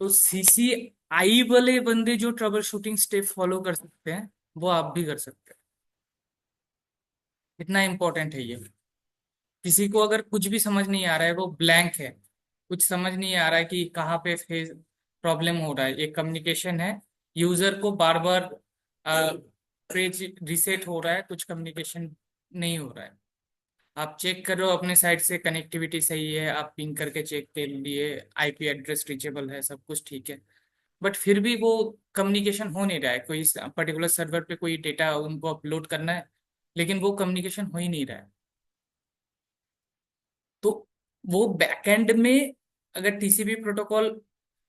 तो CC I वाले बंदे जो ट्रबल शूटिंग स्टेप फॉलो कर सकते हैं वो आप भी कर सकते हैं। इतना इंपॉर्टेंट है ये। किसी को अगर कुछ भी समझ नहीं आ रहा है, वो ब्लैंक है, कुछ समझ नहीं आ रहा है कि कहाँ पे फेस प्रॉब्लम हो रहा है, ये कम्युनिकेशन है, यूजर को बार बार पेज रिसेट हो रहा है, कुछ कम्युनिकेशन नहीं हो रहा है। आप चेक कर रहे हो अपने साइड से कनेक्टिविटी सही है, आप पिंग करके चेक कर लिए, आईपी एड्रेस रीचेबल है, सब कुछ ठीक है, बट फिर भी वो कम्युनिकेशन हो नहीं रहा है। कोई पर्टिकुलर सर्वर पे कोई डेटा उनको अपलोड करना है, लेकिन वो कम्युनिकेशन हो ही नहीं रहा है। तो वो बैकएंड में अगर टीसीपी प्रोटोकॉल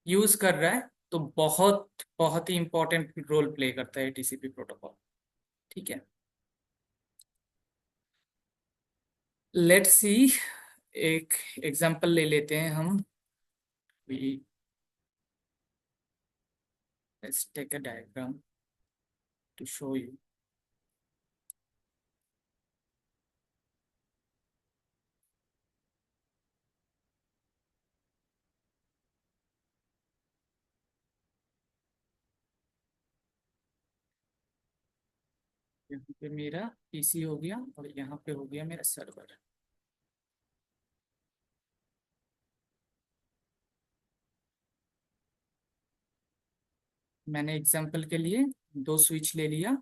यूज कर रहा है तो बहुत बहुत ही इंपॉर्टेंट रोल प्ले करता है टीसीपी प्रोटोकॉल। ठीक है, लेट्स सी, एक एग्जांपल ले लेते हैं हम। Let's take a diagram to show you. यहाँ पे मेरा पीसी हो गया और यहाँ पे हो गया मेरा सर्वर। मैंने एग्जांपल के लिए दो स्विच ले लिया,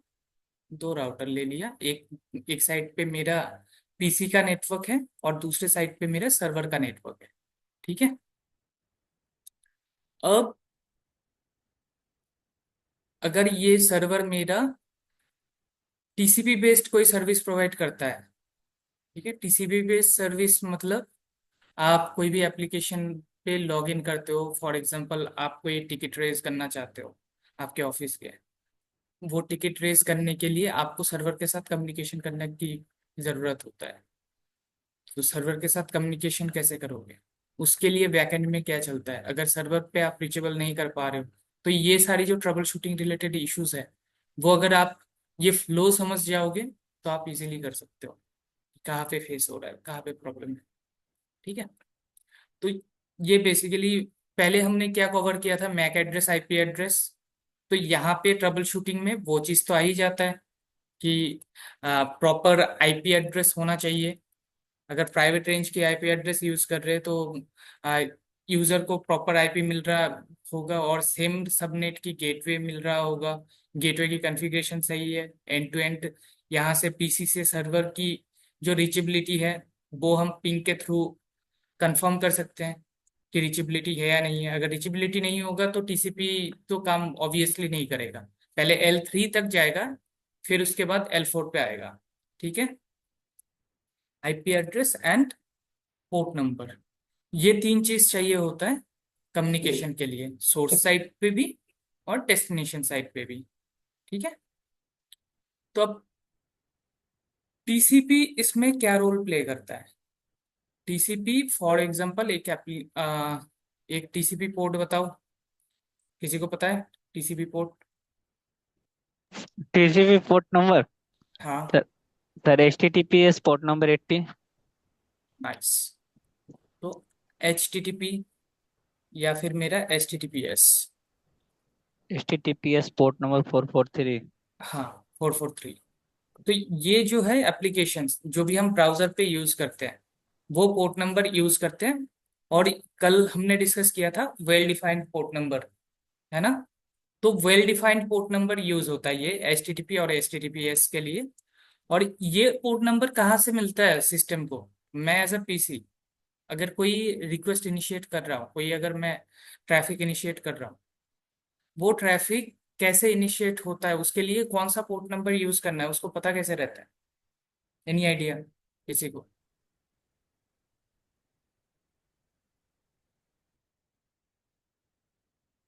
दो राउटर ले लिया। एक एक साइड पे मेरा पीसी का नेटवर्क है और दूसरे साइड पे मेरा सर्वर का नेटवर्क है। ठीक है, अब अगर ये सर्वर मेरा टीसीपी बेस्ड कोई सर्विस प्रोवाइड करता है, ठीक है, टीसीपी बेस्ड सर्विस मतलब आप कोई भी एप्लीकेशन पे लॉग इन करते हो, फॉर एग्जांपल आप कोई टिकट रेज करना चाहते हो आपके ऑफिस के, वो टिकट रेज करने के लिए आपको सर्वर के साथ कम्युनिकेशन करने की जरूरत होता है। तो सर्वर के साथ कम्युनिकेशन कैसे करोगे, उसके लिए बैकएंड में क्या चलता है, अगर सर्वर पे आप रीचेबल नहीं कर पा रहे हो, तो ये सारी जो ट्रबल शूटिंग रिलेटेड इश्यूज है, वो अगर आप ये फ्लो समझ जाओगे तो आप इजीली कर सकते हो कहाँ पे फेस हो रहा है, कहाँ पे प्रॉब्लम है। ठीक है, तो ये बेसिकली पहले हमने क्या कवर किया था, मैक एड्रेस आईपी एड्रेस। तो यहाँ पे ट्रबल शूटिंग में वो चीज़ तो आ ही जाता है कि प्रॉपर आईपी एड्रेस होना चाहिए। अगर प्राइवेट रेंज की आईपी एड्रेस यूज कर रहे हैं तो यूजर को प्रॉपर आईपी मिल रहा होगा और सेम सबनेट की गेटवे मिल रहा होगा, गेटवे की कॉन्फ़िगरेशन सही है, एंड टू एंड यहाँ से पीसी से सर्वर की जो रीचेबिलिटी है वो हम पिंग के थ्रू कंफर्म कर सकते हैं कि रीचेबिलिटी है या नहीं है। अगर रीचेबिलिटी नहीं होगा तो टीसीपी तो काम ऑब्वियसली नहीं करेगा, पहले L3 तक जाएगा, फिर उसके बाद L4 पे आएगा। ठीक है, IP address and port number, ये तीन चीज चाहिए होता है कम्युनिकेशन के लिए, सोर्स साइड पे भी और डेस्टिनेशन साइड पे भी। ठीक है, तो अब टीसीपी इसमें क्या रोल प्ले करता है। टीसीपी फॉर एग्जांपल एक टीसीपी पोर्ट बताओ, किसी को पता है TCP port? TCP port number. हाँ, sir sir HTTPS port number 80। Nice. तो HTTP या फिर मेरा HTTPS। HTTPS port number 443। हाँ, 443। तो ये जो है एप्लीकेशंस जो भी हम ब्राउजर पे यूज करते हैं वो पोर्ट नंबर यूज करते हैं। और कल हमने डिस्कस किया था वेल डिफाइंड पोर्ट नंबर, है ना? तो well defined port number use होता है ये एचटीटीपी और एचटीटीपीएस के लिए। और ये पोर्ट नंबर कहाँ से मिलता है सिस्टम को? मैं एज अ पीसी अगर कोई रिक्वेस्ट इनिशिएट कर रहा हूँ, कोई अगर मैं ट्रैफिक इनिशिएट कर रहा हूँ, वो ट्रैफिक कैसे इनिशिएट होता है, उसके लिए कौन सा पोर्ट नंबर यूज करना है, उसको पता कैसे रहता है? एनी आइडिया किसी को?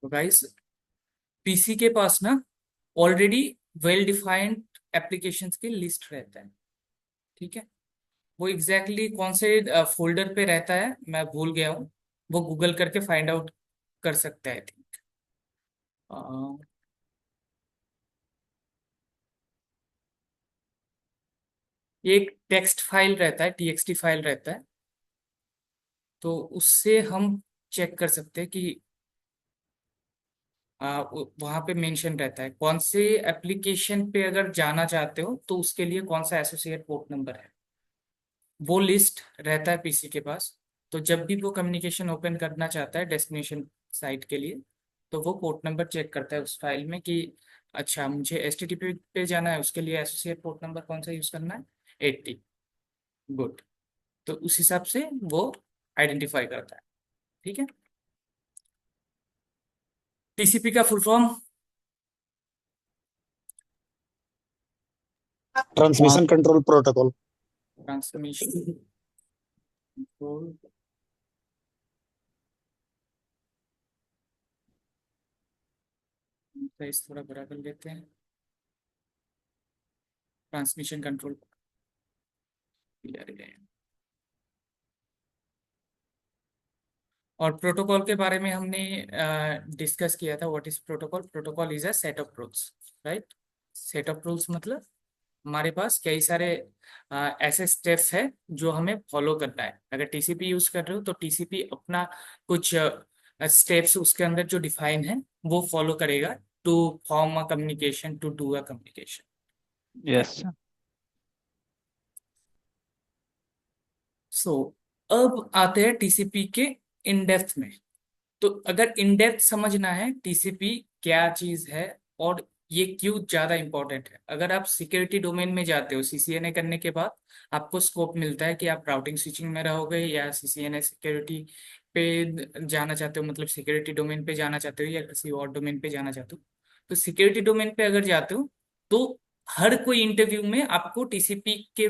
तो गाइस, पीसी के पास ना ऑलरेडी वेल डिफाइंड एप्लीकेशंस की लिस्ट रहता है। ठीक है, वो एग्जैक्टली exactly कौन से फोल्डर पे रहता है मैं भूल गया हूँ, वो गूगल करके फाइंड आउट कर सकता है, आई थिंक। ये एक टेक्स्ट फाइल रहता है, टीएक्सटी फाइल रहता है, तो उससे हम चेक कर सकते हैं कि वहां पे मेंशन रहता है कौन से एप्लीकेशन पे अगर जाना चाहते हो तो उसके लिए कौन सा एसोसिएट पोर्ट नंबर है, वो लिस्ट रहता है पीसी के पास। तो जब भी वो कम्युनिकेशन ओपन करना चाहता है डेस्टिनेशन साइट के लिए, तो वो पोर्ट नंबर चेक करता है उस फाइल में कि अच्छा मुझे एचटीटीपी पे जाना है, उसके लिए एसोसिएट पोर्ट नंबर कौन सा यूज करना है, 80। गुड। तो उस हिसाब से वो आइडेंटिफाई करता है। ठीक है। टीसीपी का full form? Trans transmission control protocol. Transmission control. Size थोड़ा बड़ा कर लेते हैं। Transmission control. और प्रोटोकॉल के बारे में हमने डिस्कस किया था। What is protocol? Protocol is a set of rules, right. Set of rules मतलब हमारे पास कई सारे ऐसे स्टेप्स है जो हमें फॉलो करना है। अगर टीसीपी यूज कर रहे हो तो टीसीपी अपना कुछ स्टेप्स उसके अंदर जो डिफाइन है वो फॉलो करेगा to form a communication, to do a communication. ठीक है। यस। सो अब आते हैं टीसीपी के इन डेप्थ में। तो अगर इन डेप्थ समझना है टीसीपी क्या चीज है और ये क्यों ज्यादा इंपॉर्टेंट है, अगर आप सिक्योरिटी डोमेन में जाते हो सीसीएनए करने के बाद आपको स्कोप मिलता है कि आप राउटिंग स्विचिंग में रहोगे या सीसीएनए सिक्योरिटी पे जाना चाहते हो, मतलब सिक्योरिटी डोमेन पे जाना चाहते हो या किसी और डोमेन पे जाना चाहते हो। तो सिक्योरिटी डोमेन पे अगर जाते हो तो हर कोई इंटरव्यू में आपको टीसीपी के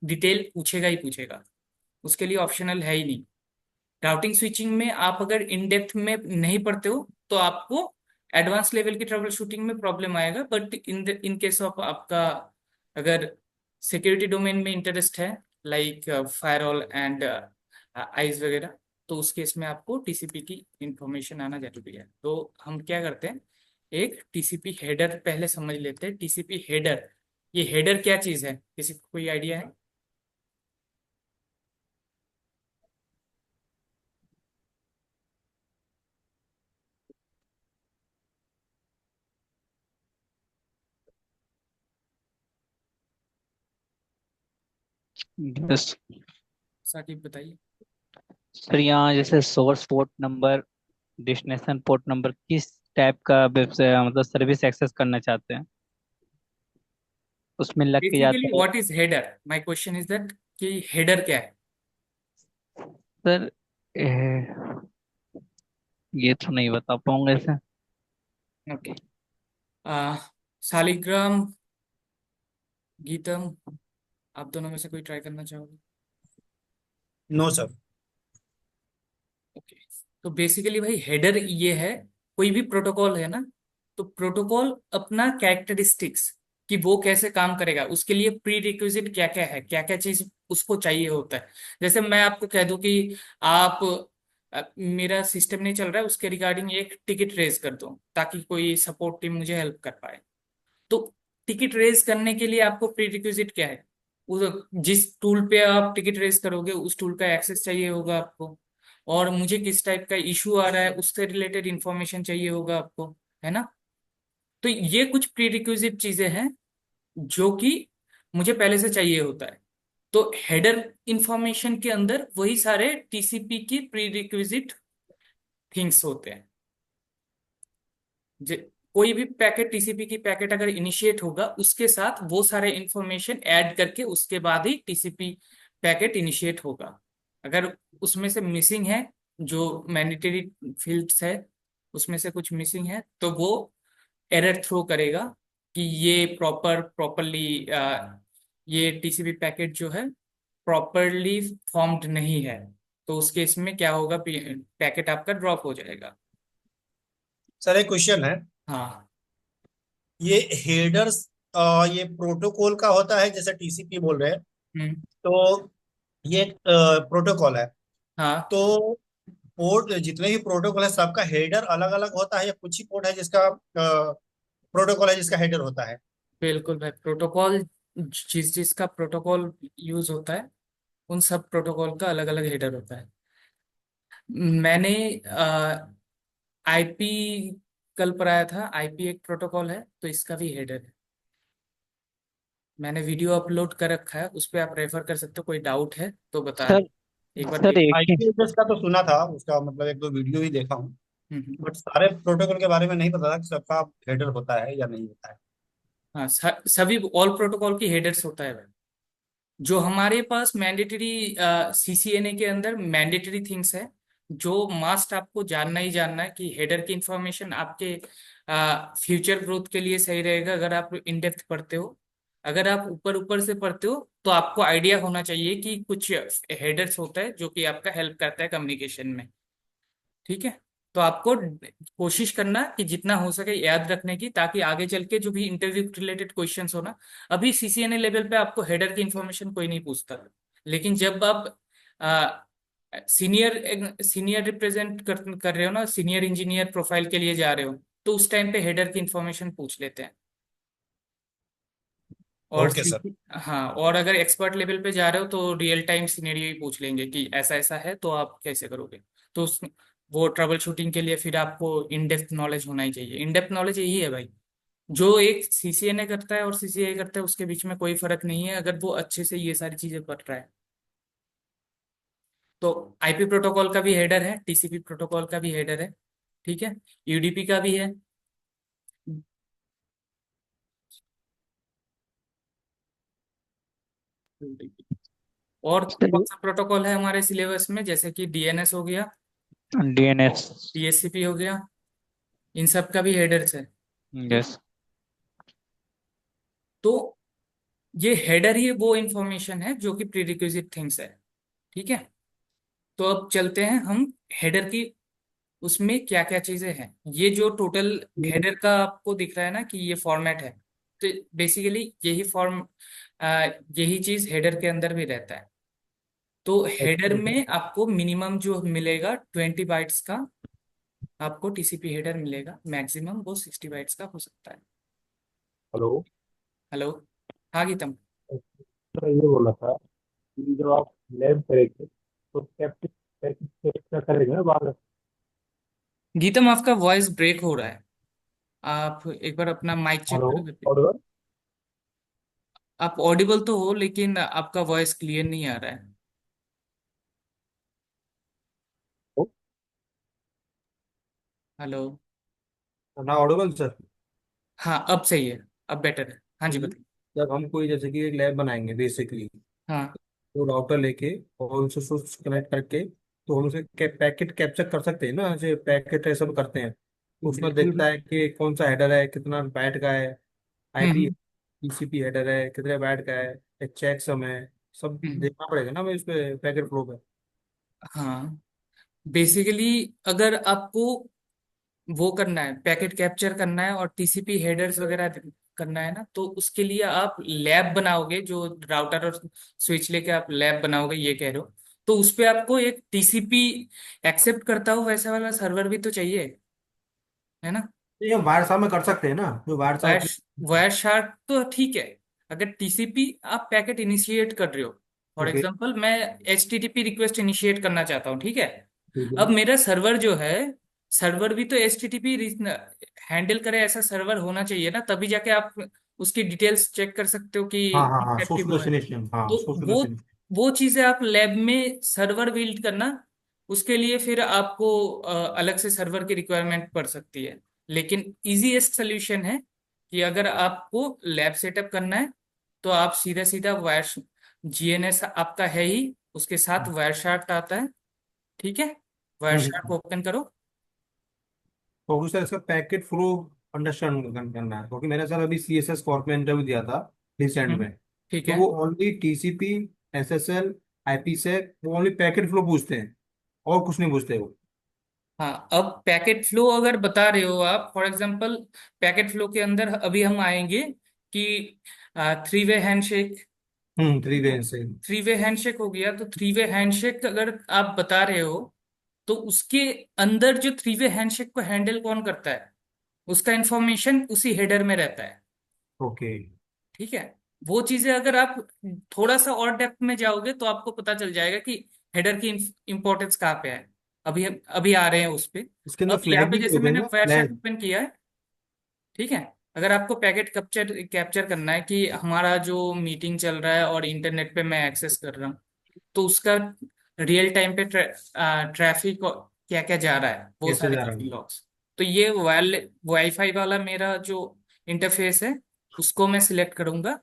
डिटेल पूछेगा ही पूछेगा, उसके लिए ऑप्शनल है ही नहीं। राउटिंग स्विचिंग में आप अगर इन डेप्थ में नहीं पढ़ते हो तो आपको एडवांस लेवल की ट्रबल शूटिंग में प्रॉब्लम आएगा। बट इन केस ऑफ आपका अगर सिक्योरिटी डोमेन में इंटरेस्ट है, लाइक फायरवॉल एंड आइज वगैरह, तो उस केस में आपको टीसीपी की इंफॉर्मेशन आना जरूरी है। तो हम क्या करते हैं, एक टीसीपी हेडर पहले समझ लेते हैं। टीसीपी हेडर, ये हेडर क्या चीज है, किसी को कोई आइडिया है? यस साकिब बताइए। सर, यहाँ जैसे source port number, destination port number, किस टाइप का मतलब सर्विस एक्सेस करना चाहते हैं उसमें लग के बेसिकली जाता है। What is header, my question is that कि हेडर क्या है। सर ये तो नहीं बता पाऊंगा ऐसे। ओके। शालिग्राम, गीतम, आप दोनों में से कोई ट्राई करना चाहोगे? No sir. ओके। तो बेसिकली भाई हेडर ये है, कोई भी प्रोटोकॉल है ना, तो प्रोटोकॉल अपना कैरेक्टरिस्टिक्स कि वो कैसे काम करेगा, उसके लिए प्री रिक्विजिट क्या क्या है, क्या क्या चीज उसको चाहिए होता है। जैसे मैं आपको कह दूं कि आप मेरा सिस्टम नहीं चल रहा है, उसके रिगार्डिंग एक टिकट रेज कर दो ताकि कोई सपोर्ट टीम मुझे हेल्प कर पाए। तो टिकट रेज करने के लिए आपको प्री रिक्विजिट क्या है, उस जिस टूल पे आप टिकट रेज करोगे उस टूल का एक्सेस चाहिए होगा आपको, और मुझे किस टाइप का इशू आ रहा है उससे रिलेटेड इंफॉर्मेशन चाहिए होगा आपको, है ना। तो ये कुछ प्री रिक्विजिट चीजें हैं जो कि मुझे पहले से चाहिए होता है। तो हेडर इंफॉर्मेशन के अंदर वही सारे टीसीपी की प्री रिक्विजिट थिंग्स होते हैं। जे कोई भी पैकेट, टीसीपी की पैकेट अगर इनिशिएट होगा उसके साथ वो सारे इंफॉर्मेशन ऐड करके उसके बाद ही टीसीपी पैकेट इनिशिएट होगा। अगर उसमें से मिसिंग है, जो मैंडेटरी फील्ड्स है उसमें से कुछ मिसिंग है, तो वो एरर थ्रो करेगा कि ये प्रॉपरली ये टीसीपी पैकेट जो है प्रॉपरली फॉर्म्ड नहीं है। तो उस केस में क्या होगा, पैकेट आपका ड्रॉप हो जाएगा। सर एक क्वेश्चन है। हाँ। ये हेडर्स ये प्रोटोकॉल का होता है जैसे टीसीपी बोल रहे हैं। हम्म। तो ये प्रोटोकॉल है। हाँ तो पोर्ट जितने भी प्रोटोकॉल है सबका हेडर अलग अलग होता है या कुछ ही पोर्ट है जिसका प्रोटोकॉल है जिसका हेडर होता है। बिल्कुल भाई, प्रोटोकॉल जिस जिसका प्रोटोकॉल यूज होता है उन सब प्रोटोकॉल का अलग अलग हेडर होता है। मैंने आईपी कल पढ़ाया था, आईपी एक प्रोटोकॉल है, तो इसका भी हेडर है। मैंने वीडियो अपलोड कर रखा है, उस पर आप रेफर कर सकते हो, कोई डाउट है तो बताना, सर एक बार सर देख। एक ही आईपी एड्रेस का तो सुना था, उसका मतलब एक दो वीडियो ही देखा हूँ, हम्म। बट सारे प्रोटोकॉल के बारे में नहीं पता था कि सबका हेडर होता है या नहीं होता है। हाँ, सभी ऑल प्रोटोकॉल की हेडर्स होता है भाई। जो हमारे पास मैंडेटरी सीसीएनए के अंदर मैंडेटरी थिंग्स है, जो मस्ट आपको जानना ही जानना है, कि हेडर की इंफॉर्मेशन आपके फ्यूचर ग्रोथ के लिए सही रहेगा अगर आप इन डेप्थ पढ़ते हो। अगर आप ऊपर ऊपर से पढ़ते हो तो आपको आइडिया होना चाहिए कि कुछ हेडर्स होता है जो कि आपका हेल्प करता है कम्युनिकेशन में। ठीक है। तो आपको कोशिश करना कि जितना हो सके याद रखने की, ताकि आगे चल के जो भी इंटरव्यू रिलेटेड क्वेश्चंस हो ना, अभी सीसीएनए लेवल पे आपको हेडर की इंफॉर्मेशन कोई नहीं पूछता, लेकिन जब आप सीनियर सीनियर रिप्रेजेंट कर रहे हो ना, सीनियर इंजीनियर प्रोफाइल के लिए जा रहे हो, तो उस टाइम पे हेडर की इंफॉर्मेशन पूछ लेते हैं। और ओके सर। हाँ, और अगर एक्सपर्ट लेवल पे जा रहे हो तो रियल टाइम सिनेरियो ही पूछ लेंगे कि ऐसा ऐसा है तो आप कैसे करोगे। तो वो ट्रबल शूटिंग के लिए फिर आपको इन डेप्थ नॉलेज होना ही चाहिए। इन डेप्थ नॉलेज यही है भाई, जो एक सीसीएनए करता है और सीसीआई करता है उसके बीच में कोई फर्क नहीं है, अगर वो अच्छे से ये सारी चीजें पढ़ रहा है। तो आईपी प्रोटोकॉल का भी हेडर है, टीसीपी प्रोटोकॉल का भी हेडर है, ठीक है, यूडीपी का भी है। और कौन सा प्रोटोकॉल है हमारे सिलेबस में, जैसे कि डीएनएस हो गया, डीएनएस। टीएससीपी हो गया, इन सब का भी हेडर्स है। ठीक है। यस। तो ये हेडर ही वो इंफॉर्मेशन है जो कि प्रीरिक्विजिट थिंग्स है। ठीक है। तो अब चलते हैं हम हेडर की, उसमें क्या क्या चीजें हैं। ये जो टोटल हेडर का आपको दिख रहा है ना कि ये फॉर्मेट है, तो बेसिकली यही यही चीज हेडर के अंदर भी रहता है। तो हेडर अच्छा। में आपको मिनिमम जो मिलेगा 20 बाइट्स का, आपको टीसीपी हेडर मिलेगा, मैक्सिमम वो 60 बाइट्स का हो सकता है। हेलो। हेलो। हाँ गीतम। सर ये बोला था कि जब आप लैब करेंगे तो कैप्टिव कैप्चर करेंगे ना बाहर। गीतम, आपका वॉइस ब्रेक हो रहा है, आप एक बार अपना माइक चेक हेलो। करोगे। और आप ऑडिबल तो हो, लेकिन आपका वॉइस क्लियर नहीं आ रहा है। हेलो। ना ऑडिबल सर। हाँ, अब सही है, अब बेटर है। हाँ जी, बताइए। जब हम कोई जैसे कि एक लैब बनाएंगे बेसिकली, हाँ। तो राउटर लेके और उसे स्विच कनेक्ट करके, तो हम उसे पैकेट कैप्चर कर सकते हैं ना, जैसे पैकेट है सब करते हैं, तो उसमें बिल्कुल। देखता है कि कौन सा हेडर है, कितना बाइट का है, आईपी हम्म। टीसीपी हेडर है कितने बाइट का है, चेक सम है, सब हम्म। देखना पड़ेगा ना हमें इस पे पैकेट फ्लो पे। हाँ, बेसिकली अगर आपको वो करना है, पैकेट कैप्चर करना है और टीसीपी हेडर्स वगैरह करना है ना, तो उसके लिए आप लैब बनाओगे, जो राउटर और स्विच लेके आप लैब बनाओगे ये कह रहे हो, तो उस पे आपको एक टीसीपी एक्सेप्ट करता हो वैसा वाला सर्वर भी तो चाहिए, है ना। ये हम वायर साहब में कर सकते हैं ना, जो वायर वायर साहब। वायर शार्क तो ठीक है, अगर टीसीपी आप पैकेट इनिशिएट कर रहे हो, फॉर ओके। एग्जांपल मैं एचटीटीपी रिक्वेस्ट इनिशिएट करना चाहता हूँ, ठीक है। ठीक है। अब मेरा सर्वर जो है, सर्वर भी तो एचटीटीपी हैंडल करे ऐसा सर्वर होना चाहिए ना, तभी जाके आप उसकी डिटेल्स चेक कर सकते हो कि हाँ हाँ हाँ, सोर्स एक्टिव हुआ है। डेस्टिनेशन, हाँ तो सोर्स वो डेस्टिनेशन। वो चीजें आप लैब में सर्वर बिल्ड करना, उसके लिए फिर आपको अलग से सर्वर की रिक्वायरमेंट पड़ सकती है। लेकिन इजीएस्ट सोल्यूशन है कि अगर आपको लैब सेटअप करना है, तो आप सीधा सीधा वायर, जीएनएस आपका है ही, उसके साथ वायर शार्क आता है, ठीक है। वायर शार्क हम्म। ओपन करो। तो सर इसका पैकेट फ्लो अंडरस्टैंड करना है, क्योंकि मैंने सर अभी सीएसएस कॉर्प में इंटरव्यू दिया था रिसेंट हम्म। में, ठीक तो है। वो ओनली टीसीपी, एसएसएल, आईपी सेक, वो ओनली पैकेट फ्लो पूछते हैं, और कुछ नहीं पूछते वो। हाँ, अब पैकेट फ्लो अगर बता रहे हो आप, फॉर एग्जांपल पैकेट फ्लो के अंदर अभी हम आएंगे कि three way handshake. Three way से। थ्री वे हैंडशेक हो गया, तो थ्री वे हैंडशेक अगर आप बता रहे हो, तो उसके अंदर जो थ्री वे हैंडशेक को हैंडल कौन करता है, उसका इंफॉर्मेशन उसी हेडर में रहता है। ओके। ठीक है। वो चीजें अगर आप थोड़ा सा और डेप्थ में जाओगे तो आपको पता चल जाएगा कि हेडर की इंपॉर्टेंस कहाँ पे है। अभी अभी आ रहे हैं उस पे। इसके अंदर अब यहाँ फ्लैग पे भी तो जैसे होते हैं मैंने ना, वायरशेट फ्लैग। ओपन किया है, ठीक है। अगर आपको पैकेट कैप्चर कैप्चर करना है कि हमारा जो मीटिंग चल रहा है और इंटरनेट पे मैं एक्सेस कर रहा हूँ, तो उसका रियल टाइम पे ट्रैफिक क्या क्या जा रहा है, वो कैसे सारे जा रहा ट्रैफिक है? लॉग्स। तो ये वाईफाई वाला मेरा जो इंटरफेस है, उसको मैं सिलेक्ट करूंगा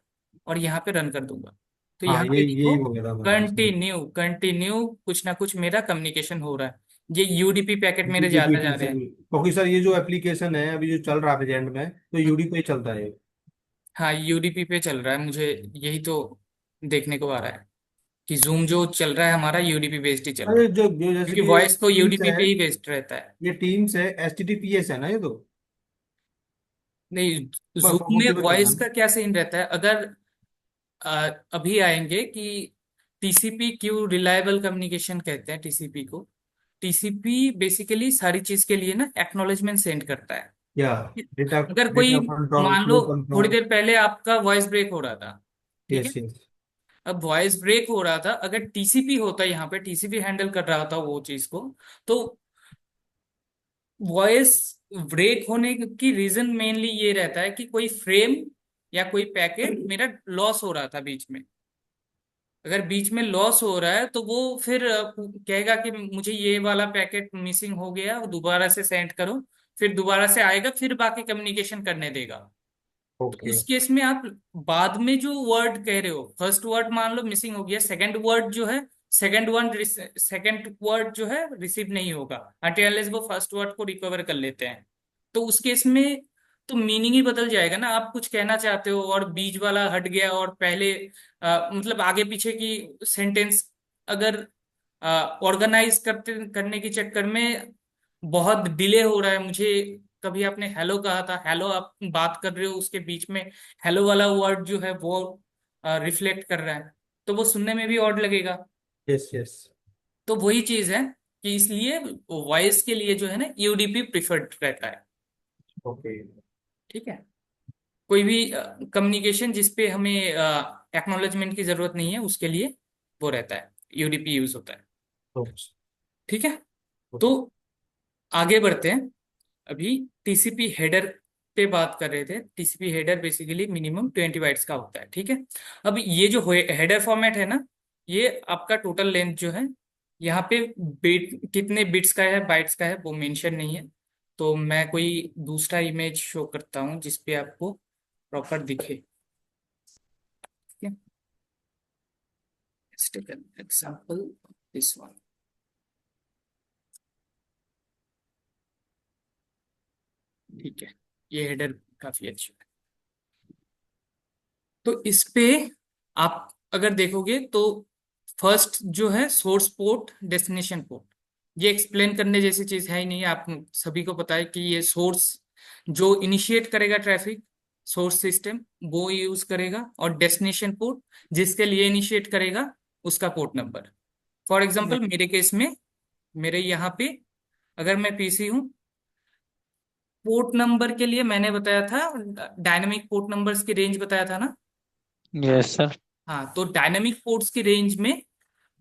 और यहाँ पे रन कर दूंगा। तो हाँ, यहाँ ये पे यही देखो, बोल रहा था मैं इसमें। कंटिन्यू कंटिन्यू कुछ ना कुछ मेरा कम्युनिकेशन हो रहा है। ये यूडीपी पैकेट मेरे ज्यादा यूडीपी जा रहे से हैं। भी, क्योंकि सर ये जो एप्लीकेशन है अभी जो चल रहा है प्रेजेंट में, तो यूडीपी पे चलता है। हाँ, यूडीपी पे चल रहा है, मुझे यही तो देखने को आ रहा है कि जूम जो चल रहा है हमारा यूडीपी बेस्ड ही चल रहा अरे है, जो जैसे क्योंकि कि वॉइस तो टीम्स यूडीपी है, पे ही बेस्ड रहता है। ये टीम्स है, HTTPS है ना ये तो, नहीं, बस जूम में उसी पे चलता वॉइस है ना। का क्या सीन रहता है, अगर अभी आएंगे कि टीसीपी क्यों रिलायबल कम्युनिकेशन कहते हैं टीसीपी को। टीसीपी बेसिकली सारी चीज के लिए ना एक्नॉलेजमेंट सेंड करता है। या डेटा, अगर कोई, डेटा कंट्रोल, मान लो फ्लो थोड़ी कंट्रोल। देर पहले आपका वॉइस ब्रेक हो रहा था, ठीक है। Yes yes. अब वॉइस ब्रेक हो रहा था, अगर टीसीपी होता, यहाँ पे टीसीपी हैंडल कर रहा था वो चीज को, तो वॉइस ब्रेक होने की रीजन मेनली ये रहता है कि कोई फ्रेम या कोई पैकेट मेरा लॉस हो रहा था बीच में। अगर बीच में लॉस हो रहा है तो वो फिर कहेगा कि मुझे ये वाला पैकेट मिसिंग हो गया, दोबारा से सेंड करो। फिर दोबारा से आएगा, फिर बाकी कम्युनिकेशन करने देगा। तो ओके। उस केस में आप बाद में जो वर्ड कह रहे हो, फर्स्ट वर्ड मान लो मिसिंग हो गया, सेकंड वर्ड जो है, सेकंड वर्ड जो है रिसीव नहीं होगा अनटिल वो फर्स्ट वर्ड को रिकवर कर लेते हैं। तो उस केस में तो मीनिंग ही बदल जाएगा ना। आप कुछ कहना चाहते हो और बीच वाला हट गया और पहले मतलब आगे पीछे की सेंटेंस अगर ऑर्गेनाइज करने के चक्कर में बहुत डिले हो रहा है मुझे। कभी आपने हेलो कहा था, हेलो आप बात कर रहे हो, उसके बीच में हेलो वाला वर्ड जो है वो रिफ्लेक्ट कर रहा है, तो वो सुनने में भी ऑड लगेगा। Yes yes. तो वही चीज है कि इसलिए वॉइस के लिए जो है ना यूडीपी प्रिफर्ड रहता है। ओके। ठीक है। कोई भी कम्युनिकेशन जिसपे हमें एक्नॉलेजमेंट की जरूरत नहीं है, उसके लिए वो रहता है, यूडीपी यूज होता है। ठीक है। तो आगे बढ़ते हैं। अभी टीसीपी हेडर पे बात कर रहे थे। TCP header basically minimum 20 bytes का होता है, ठीक है। अब ये जो हेडर फॉर्मेट है ना, ये आपका टोटल लेंथ जो है, यहाँ पे बिट कितने बिट्स का है, बाइट्स का है, वो मेंशन नहीं है। तो मैं कोई दूसरा इमेज शो करता हूँ जिसपे आपको प्रॉपर दिखे। ठीक है, let's take an example of this one। ठीक है, ये हेडर काफी अच्छा है। तो इस पे आप अगर देखोगे तो फर्स्ट जो है सोर्स पोर्ट, डेस्टिनेशन पोर्ट, ये एक्सप्लेन करने जैसी चीज है ही नहीं। आप सभी को पता है कि ये सोर्स जो इनिशिएट करेगा ट्रैफिक, सोर्स सिस्टम वो यूज करेगा, और डेस्टिनेशन पोर्ट जिसके लिए इनिशिएट करेगा उसका पोर्ट नंबर। फॉर एग्जांपल मेरे केस में, मेरे यहाँ पे अगर मैं पीसी हूँ, पोर्ट नंबर के लिए मैंने बताया था, डायनेमिक पोर्ट नंबर्स की रेंज बताया था ना। Yes sir. हाँ, तो डायनामिक पोर्ट्स की रेंज में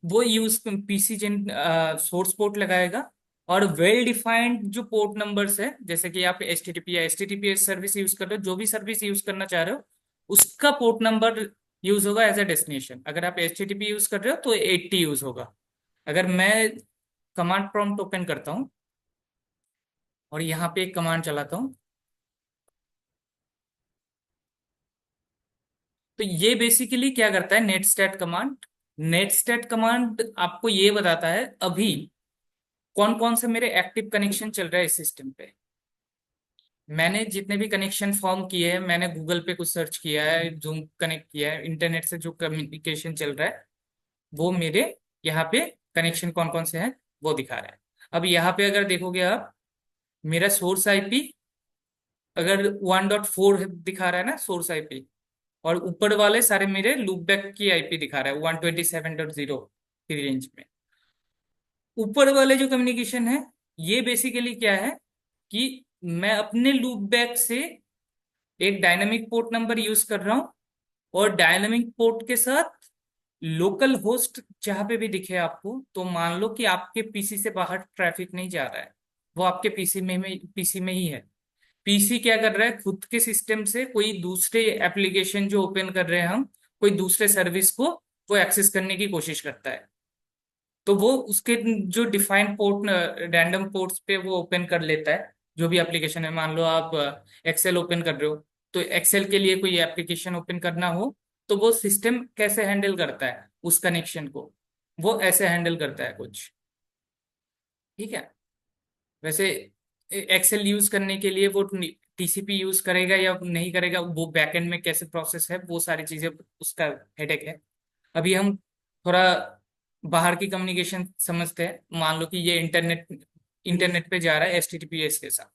वो यूज पीसी जेन सोर्स पोर्ट लगाएगा। और वेल डिफाइंड जो पोर्ट नंबर्स है, जैसे कि आप एचटीटीपी या एचटीटीपीएस सर्विस यूज कर रहे हो, जो भी सर्विस यूज करना चाह रहे हो, उसका पोर्ट नंबर यूज होगा एज अ डेस्टिनेशन। अगर आप एचटीटीपी यूज कर रहे हो तो 80 यूज होगा। अगर मैं कमांड प्रॉम्प्ट ओपन करता हूँ और यहाँ पे एक कमांड चलाता हूँ, तो ये बेसिकली क्या करता है, नेट स्टेट कमांड आपको ये बताता है अभी कौन कौन से मेरे एक्टिव कनेक्शन चल रहा है इस सिस्टम पे। मैंने जितने भी कनेक्शन फॉर्म किए हैं, मैंने गूगल पे कुछ सर्च किया है, जूम कनेक्ट किया है, इंटरनेट से जो कम्युनिकेशन चल रहा है, वो मेरे यहाँ पे कनेक्शन कौन कौन से हैं वो दिखा रहा है। अब यहाँ पे अगर देखोगे आप, मेरा सोर्स आईपी अगर 1.4 दिखा रहा है ना सोर्स आईपी, और ऊपर वाले सारे मेरे लूपबैक की आईपी दिखा रहा है 127.0 की रेंज में। ऊपर वाले जो कम्युनिकेशन है, ये बेसिकली क्या है कि मैं अपने लूप बैक से एक डायनामिक पोर्ट नंबर यूज कर रहा हूं, और डायनामिक पोर्ट के साथ लोकल होस्ट जहां पे भी दिखे आपको, तो मान लो कि आपके पीसी से बाहर ट्रैफिक नहीं जा रहा है, वो आपके पीसी में ही है। पीसी क्या कर रहा है, खुद के सिस्टम से कोई दूसरे एप्लीकेशन जो ओपन कर रहे हैं हम, कोई दूसरे सर्विस को वो एक्सेस करने की कोशिश करता है। तो वो उसके जो डिफाइंड पोर्ट, रैंडम पोर्ट्स पे वो ओपन कर लेता है। जो भी एप्लीकेशन है, मान लो आप एक्सेल ओपन कर रहे हो, तो एक्सेल के लिए कोई एप्लीकेशन ओपन करना हो, तो वो सिस्टम कैसे हैंडल करता है उस कनेक्शन को, वो ऐसे हैंडल करता है कुछ। ठीक है। वैसे एक्सेल यूज करने के लिए वो टीसीपी यूज करेगा या नहीं करेगा, वो बैकएंड में कैसे प्रोसेस है, वो सारी चीजें उसका हेडेक है। अभी हम थोड़ा बाहर की कम्युनिकेशन समझते हैं। मान लो कि ये इंटरनेट पे जा रहा है एचटीटीपीएस के साथ।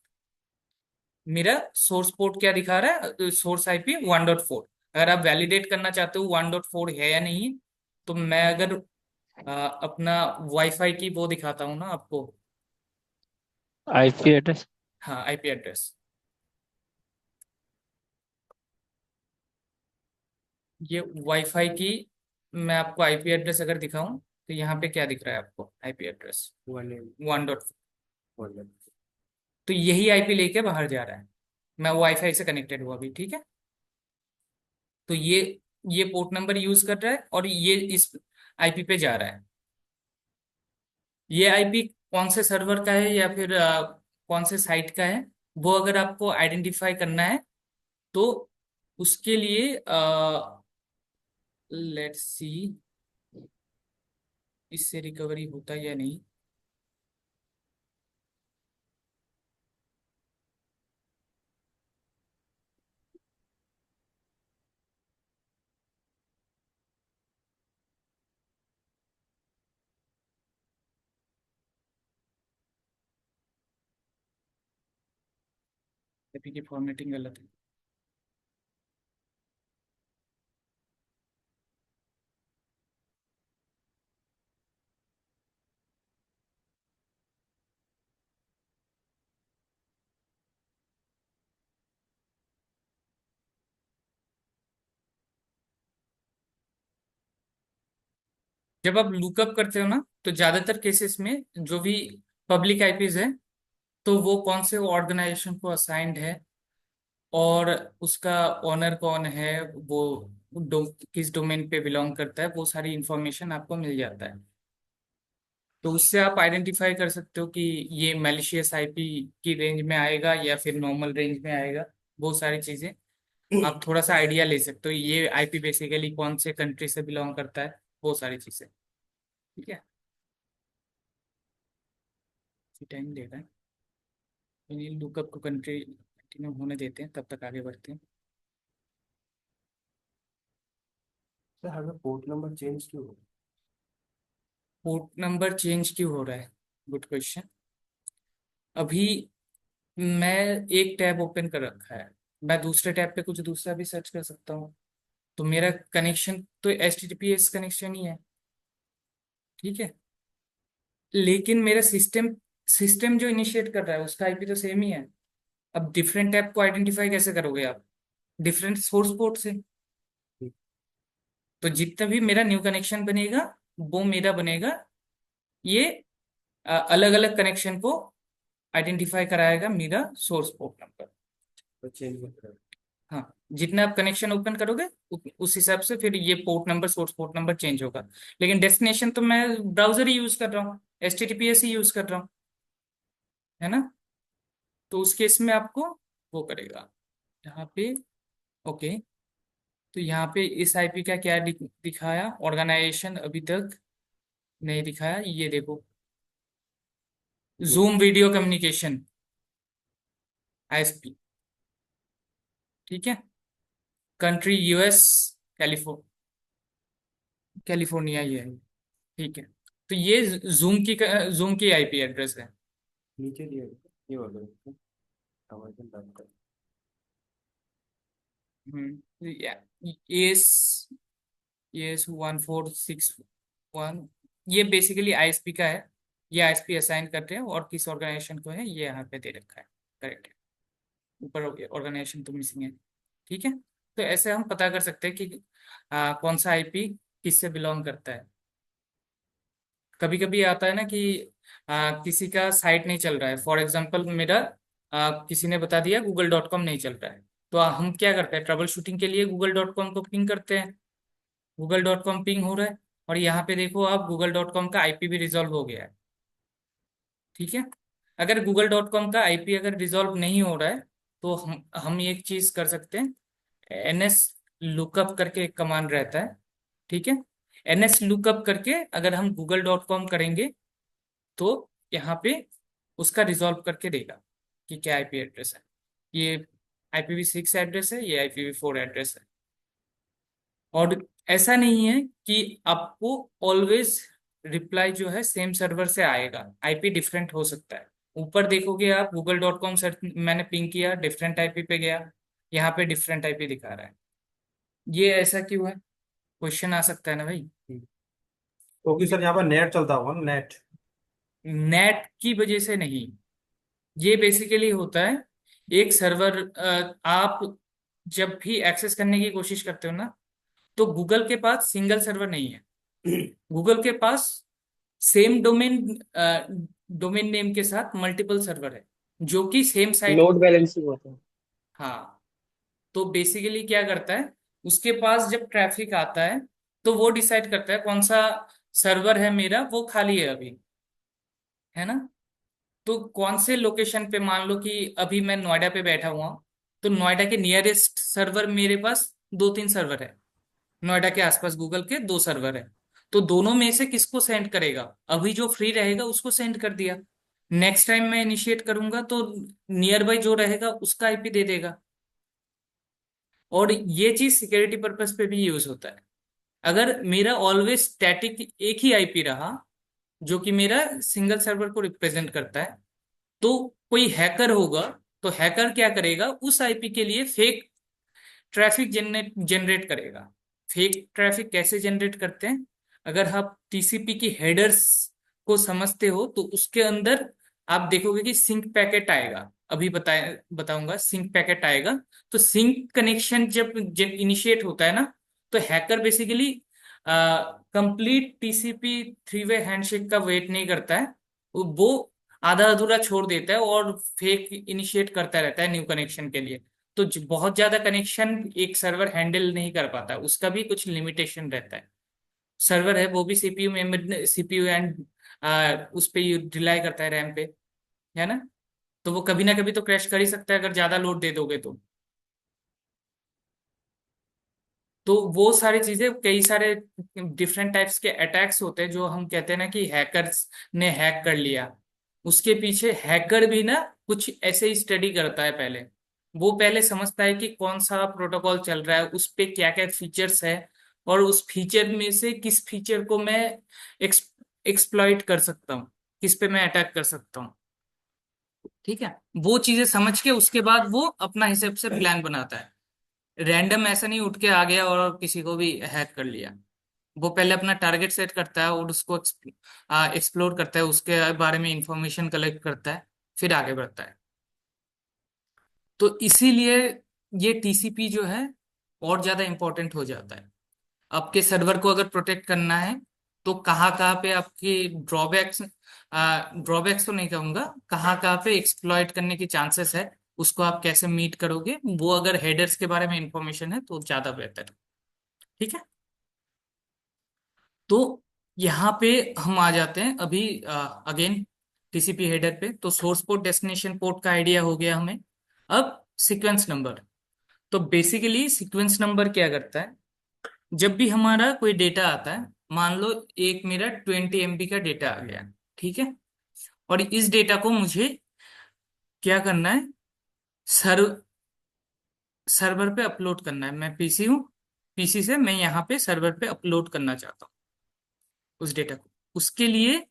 मेरा सोर्स पोर्ट क्या दिखा रहा है, सोर्स आईपी 1.4। अगर आप वैलिडेट करना चाहते हो 1.4 है या नहीं, तो मैं अगर अपना वाईफाई की वो दिखाता हूँ ना आपको। IP address. हाँ, आईपी एड्रेस। ये वाईफाई की मैं आपको आईपी एड्रेस अगर दिखाऊं, तो यहाँ पे क्या दिख रहा है आपको, आईपी एड्रेस 1.4। तो यही आईपी लेके बाहर जा रहा है। मैं वाईफाई से कनेक्टेड हुआ अभी, ठीक है। तो ये पोर्ट नंबर यूज कर रहा है और ये इस आईपी पे जा रहा है। ये आईपी कौन से सर्वर का है या फिर कौन से साइट का है, वो अगर आपको आइडेंटिफाई करना है, तो उसके लिए लेट्स सी इससे रिकवरी होता है या नहीं। आईपी की फॉर्मेटिंग गलत है। जब आप लुकअप करते हो ना, तो ज्यादातर केसेस में जो भी पब्लिक आईपीज है, तो वो कौन से ऑर्गेनाइजेशन को असाइंड है, और उसका ओनर कौन है, वो किस डोमेन पे बिलोंग करता है, वो सारी इंफॉर्मेशन आपको मिल जाता है। तो उससे आप आइडेंटिफाई कर सकते हो कि ये मैलिशियस आईपी की रेंज में आएगा या फिर नॉर्मल रेंज में आएगा। वो सारी चीजें आप थोड़ा सा आइडिया ले सकते हो, ये आईपी बेसिकली कौन से कंट्री से बिलोंग करता है, वो सारी चीजें। ठीक है। टाइम देगा है, लुकअप को कंट्री कंटिन्यू होने देते हैं, तब तक आगे बढ़ते हैं। सर हमें पोर्ट नंबर चेंज क्यों हो? पोर्ट नंबर चेंज क्यों हो रहा है, गुड क्वेश्चन। अभी मैं एक टैब ओपन कर रखा है, मैं दूसरे टैब पे कुछ दूसरा भी सर्च कर सकता हूँ। तो मेरा कनेक्शन तो HTTPS कनेक्शन ही है, ठीक है। लेकिन मेरा सिस्टम सिस्टम जो इनिशिएट कर रहा है उसका आईपी तो सेम ही है। अब डिफरेंट टैब को आइडेंटिफाई कैसे करोगे आप, डिफरेंट सोर्स पोर्ट से। तो जितना भी मेरा न्यू कनेक्शन बनेगा, वो मेरा बनेगा, ये अलग अलग कनेक्शन को आइडेंटिफाई कराएगा मेरा सोर्स पोर्ट नंबर। तो चेंज मत करो। हाँ, जितना आप कनेक्शन ओपन करोगे उस हिसाब से फिर ये port number, source port number change होगा। लेकिन डेस्टिनेशन तो मैं ब्राउजर ही यूज कर रहा हूँ, HTTPS ही यूज कर रहा हूँ, है ना। तो उस केस में आपको वो करेगा यहाँ पे। ओके। तो यहाँ पे इस आईपी का क्या दिखाया, ऑर्गेनाइजेशन अभी तक नहीं दिखाया, ये देखो, जूम वीडियो कम्युनिकेशन, ISP। ठीक है। कंट्री US, कैलिफोर्निया ये है। ठीक है। तो ये जूम की आईपी एड्रेस है। नीचे दिया ये वाला आवाज बंद कर। एस एस 1461, ये बेसिकली ISP का है। ये ISP असाइन करते हैं और किस ऑर्गेनाइजेशन को है ये यहाँ पे दे रखा है। करेक्ट है, ऊपर ऑर्गेनाइजेशन तो मिसिंग है। ठीक है। तो ऐसे हम पता कर सकते हैं कि कौन सा आईपी किससे बिलोंग करता है। कभी कभी आता है ना कि किसी का साइट नहीं चल रहा है, फॉर एग्जांपल मेरा किसी ने बता दिया google.com नहीं चल रहा है, तो हम क्या करते हैं, ट्रबल शूटिंग के लिए google.com को पिंग करते हैं। google.com पिंग हो रहा है, और यहाँ पे देखो आप google.com का आईपी भी रिजॉल्व हो गया है। ठीक है। अगर google.com का आईपी अगर रिजॉल्व नहीं हो रहा है, तो हम एक चीज कर सकते हैं, एनएस लुकअप करके एक कमांड रहता है। ठीक है। एनएस लुकअप करके अगर हम google.com करेंगे, तो यहाँ पे उसका रिजॉल्व करके देगा कि क्या आईपी एड्रेस है। ये IPv6 एड्रेस है, ये IPv4 एड्रेस है। और ऐसा नहीं है कि आपको ऑलवेज रिप्लाई जो है सेम सर्वर से आएगा, आईपी डिफरेंट हो सकता है। ऊपर देखोगे आप google.com सर्च मैंने पिंग किया, डिफरेंट आईपी पे गया, यहाँ पे डिफरेंट आईपी दिखा रहा है। ये ऐसा क्यों है, क्वेश्चन आ सकता है ना भाई। क्योंकि सर यहाँ पर नेट चलता होगा ना, नेट। नेट की वजह से नहीं, ये बेसिकली होता है एक सर्वर, आप जब भी एक्सेस करने की कोशिश करते हो ना, तो गूगल के पास सिंगल सर्वर नहीं है। गूगल के पास सेम डोमेन नेम के साथ मल्टीपल सर्वर है, जो कि सेम साइट को। लोड बैलेंसिंग होता है। हाँ। तो बेसिकली क्या करता है, उसके पास जब ट्रैफिक आता है, तो वो डिसाइड करता है कौन सा सर्वर है मेरा वो खाली है अभी, है ना। तो कौन से लोकेशन पे, मान लो कि अभी मैं नोएडा पे बैठा हुआ हूं, तो नोएडा के नियरेस्ट सर्वर मेरे पास दो तीन सर्वर है, नोएडा के आसपास गूगल के दो सर्वर है। तो दोनों में से किसको सेंड करेगा, अभी जो फ्री रहेगा उसको सेंड कर दिया। नेक्स्ट टाइम मैं इनिशिएट करूंगा तो नियर बाई जो रहेगा उसका आईपी दे देगा। और ये चीज सिक्योरिटी पर्पस पे भी यूज होता है। अगर मेरा ऑलवेज स्टैटिक एक ही आईपी रहा, जो कि मेरा सिंगल सर्वर को रिप्रेजेंट करता है, तो कोई हैकर होगा, तो हैकर क्या करेगा, उस आईपी के लिए फेक ट्रैफिक जनरेट करेगा। फेक ट्रैफिक कैसे जनरेट करते हैं, अगर आप टीसीपी की हेडर्स को समझते हो, तो उसके अंदर आप देखोगे कि सिंक पैकेट आएगा, अभी बताऊंगा सिंक पैकेट आएगा। तो सिंक कनेक्शन जब इनिशिएट होता है ना, तो hacker basically complete TCP three way handshake का वेट नहीं करता है, वो आधा अधूरा छोड़ देता है और फेक इनिशिएट करता रहता है न्यू कनेक्शन के लिए। तो बहुत ज्यादा कनेक्शन एक सर्वर हैंडल नहीं कर पाता, उसका भी कुछ लिमिटेशन रहता है। सर्वर है वो भी सीपीयू मेमोरी, सीपीयू एंड उस पे रिलाई करता है, रैम पे, है ना। तो वो कभी ना कभी तो क्रैश कर ही सकता है अगर ज्यादा लोड दे दोगे तो। तो वो सारी चीजें, कई सारे डिफरेंट टाइप्स के अटैक्स होते हैं, जो हम कहते हैं ना कि हैकर्स ने हैक कर लिया। उसके पीछे हैकर भी ना कुछ ऐसे ही स्टडी करता है पहले। वो पहले समझता है कि कौन सा प्रोटोकॉल चल रहा है, उस पे क्या क्या फीचर्स है, और उस फीचर में से किस फीचर को मैं एक्सप्लॉइट कर सकता हूँ, किस पे मैं अटैक कर सकता हूँ। ठीक है। वो चीजें समझ के उसके बाद वो अपना हिसाब से प्लान बनाता है। रैंडम ऐसा नहीं उठ के आ गया और किसी को भी हैक कर लिया। वो पहले अपना टारगेट सेट करता है और उसको एक्सप्लोर करता है, उसके बारे में इंफॉर्मेशन कलेक्ट करता है, फिर आगे बढ़ता है। तो इसीलिए ये टीसीपी जो है और ज्यादा इंपॉर्टेंट हो जाता है। आपके सर्वर को अगर प्रोटेक्ट करना है, तो कहाँ कहाँ पे आपकी ड्रॉबैक्स, ड्रॉबैक्स तो नहीं कहूंगा, कहाँ कहाँ पे एक्सप्लॉइट करने की चांसेस है, उसको आप कैसे मीट करोगे, वो अगर हेडर्स के बारे में इंफॉर्मेशन है तो ज्यादा बेहतर है। ठीक है। तो यहाँ पे हम आ जाते हैं अभी अगेन टीसीपी हेडर पे। तो सोर्स पोर्ट डेस्टिनेशन पोर्ट का आइडिया हो गया हमें। अब सीक्वेंस नंबर। तो बेसिकली सीक्वेंस नंबर क्या करता है, जब भी हमारा कोई डेटा आता है, मान लो एक मेरा 20 MB का डेटा आ गया, ठीक है, और इस डेटा को मुझे क्या करना है, सर्वर पे अपलोड करना है। मैं पीसी हूँ, पीसी से मैं यहाँ पे सर्वर पे अपलोड करना चाहता हूँ उस डेटा को। उसके लिए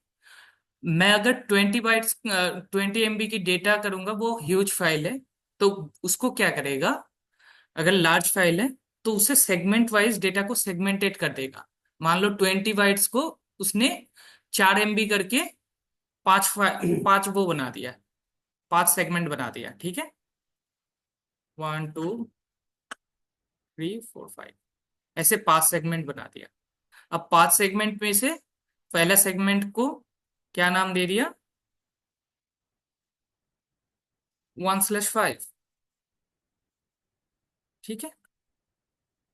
मैं अगर 20 बाइट्स 20 MB की डेटा करूंगा, वो ह्यूज फाइल है, तो उसको क्या करेगा, अगर लार्ज फाइल है तो उसे सेगमेंट वाइज डेटा को सेगमेंटेड कर देगा। मान लो 20 बाइट्स को उसने 4 MB करके पांच वो बना दिया, 5 सेगमेंट बना दिया, ठीक है, 1 2 3 4 5, ऐसे 5 सेगमेंट बना दिया। अब 5 सेगमेंट में से पहला सेगमेंट को क्या नाम दे दिया, 1/5। ठीक है,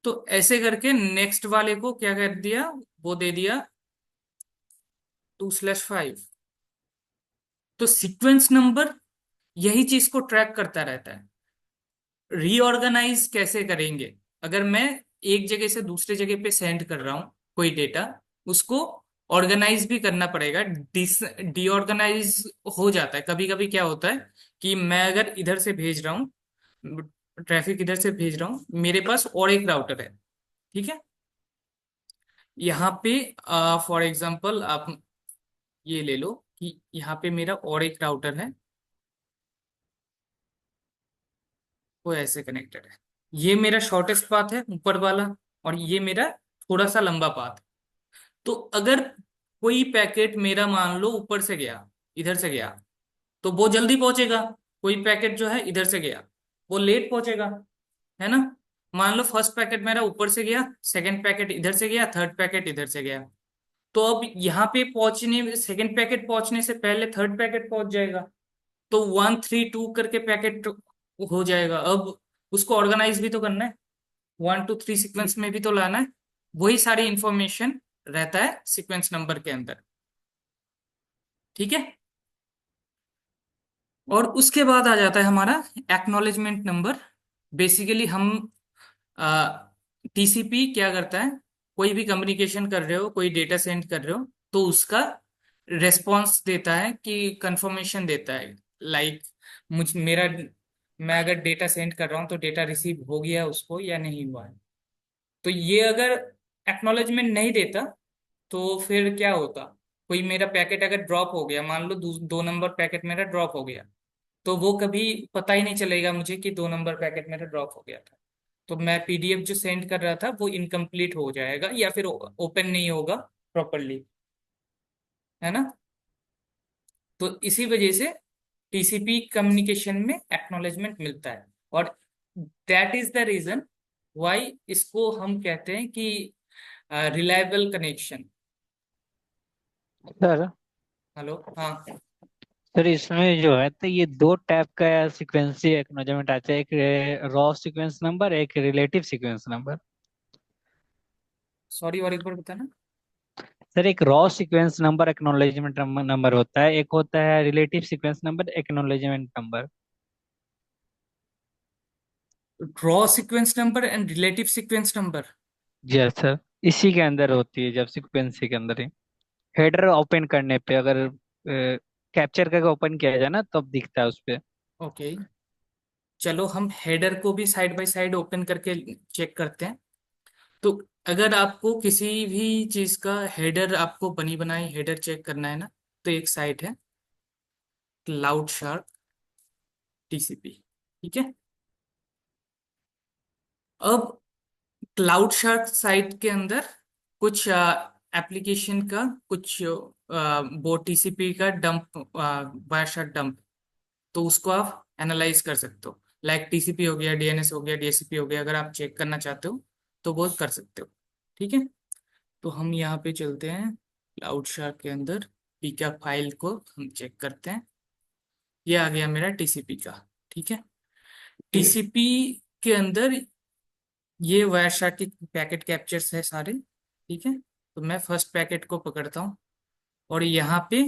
तो ऐसे करके नेक्स्ट वाले को क्या कर दिया, वो दे दिया 2/5। तो सीक्वेंस नंबर यही चीज को ट्रैक करता रहता है। रीऑर्गेनाइज कैसे करेंगे, अगर मैं एक जगह से दूसरे जगह पे सेंड कर रहा हूं कोई डेटा, उसको ऑर्गेनाइज भी करना पड़ेगा। डीऑर्गेनाइज हो जाता है कभी कभी। क्या होता है कि मैं अगर इधर से भेज रहा हूँ, ट्रैफिक इधर से भेज रहा हूँ, मेरे पास और एक राउटर है। ठीक है, यहाँ पे फॉर एग्जांपल आप ये ले लो कि यहाँ पे मेरा और एक राउटर है, वो ऐसे कनेक्टेड है। ये मेरा शॉर्टेस्ट पाथ है ऊपर वाला, और ये मेरा थोड़ा सा लंबा पाथ। तो अगर कोई पैकेट मेरा मान लो ऊपर से गया, इधर से गया, तो वो जल्दी पहुंचेगा। कोई पैकेट जो है इधर से गया, वो लेट पहुंचेगा, है ना। मान लो फर्स्ट पैकेट मेरा ऊपर से गया, सेकंड पैकेट इधर से गया, थर्ड पैकेट इधर से गया। तो अब यहाँ पे पहुंचने, सेकंड पैकेट पहुंचने से पहले थर्ड पैकेट पहुंच जाएगा। तो 1 3 2 करके पैकेट हो जाएगा। अब उसको ऑर्गेनाइज भी तो करना है, 1 2 3 सीक्वेंस में भी तो लाना है। वही सारी इंफॉर्मेशन रहता है सीक्वेंस नंबर के अंदर। ठीक है, और उसके बाद आ जाता है हमारा एक्नॉलेजमेंट नंबर। बेसिकली हम टीसीपी क्या करता है, कोई भी कम्युनिकेशन कर रहे हो, कोई डेटा सेंड कर रहे हो, तो उसका रेस्पॉन्स देता है कि कंफर्मेशन देता है। लाइक मुझ मेरा मैं अगर डेटा सेंड कर रहा हूँ तो डेटा रिसीव हो गया उसको या नहीं हुआ है। तो ये अगर एक्नॉलेजमेंट नहीं देता तो फिर क्या होता, कोई मेरा पैकेट अगर ड्रॉप हो गया, मान लो 2 नंबर पैकेट मेरा ड्रॉप हो गया, तो वो कभी पता ही नहीं चलेगा मुझे कि 2 नंबर पैकेट मेरा ड्रॉप हो गया था। तो मैं पीडीएफ जो सेंड कर रहा था वो इनकम्प्लीट हो जाएगा या फिर ओपन नहीं होगा प्रॉपरली, है ना। तो इसी वजह से टीसीपी कम्युनिकेशन में एक्नॉलेजमेंट मिलता है। और that is the reason why इसको हम कहते हैं कि रिलायबल कनेक्शन। सर हेलो, हाँ। सर इसमें जो है तो ये दो टाइप का सीक्वेंसी एक्नॉलेजमेंट आता है, एक रॉ सीक्वेंस नंबर, एक रिलेटिव सीक्वेंस नंबर। सॉरी, और एक बार बताना। सर एक raw sequence number acknowledgement number होता है, एक होता है relative sequence number acknowledgement number. Raw sequence number and relative sequence number. जी हाँ सर, इसी के अंदर होती है, जब सीक्वेंसी के अंदर ही हेडर ओपन करने पे अगर कैप्चर करके ओपन किया जाए ना तब दिखता है उस पे। ओके, चलो हम हेडर को भी साइड बाय साइड ओपन करके चेक करते हैं। तो अगर आपको किसी भी चीज का हेडर, आपको बनी बनाई हेडर चेक करना है ना, तो एक साइट है क्लाउड शार्क टीसीपी। ठीक है, अब क्लाउड शार्क साइट के अंदर कुछ एप्लीकेशन का कुछ वो टीसीपी का डंप, वायर शार्क डंप, तो उसको आप एनालाइज कर सकते हो। लाइक टीसीपी हो गया, डीएनएस हो गया, डीएचसीपी हो गया, अगर आप चेक करना चाहते हो तो वो कर सकते हो। ठीक है, तो हम यहाँ पे चलते हैं क्लाउड शार्क के अंदर, पीका फाइल को हम चेक करते हैं। ये आ गया मेरा टीसीपी का। ठीक है, टीसीपी के अंदर ये वायर शार्क के पैकेट कैप्चर्स है सारे। ठीक है, तो मैं फर्स्ट पैकेट को पकड़ता हूँ, और यहाँ पे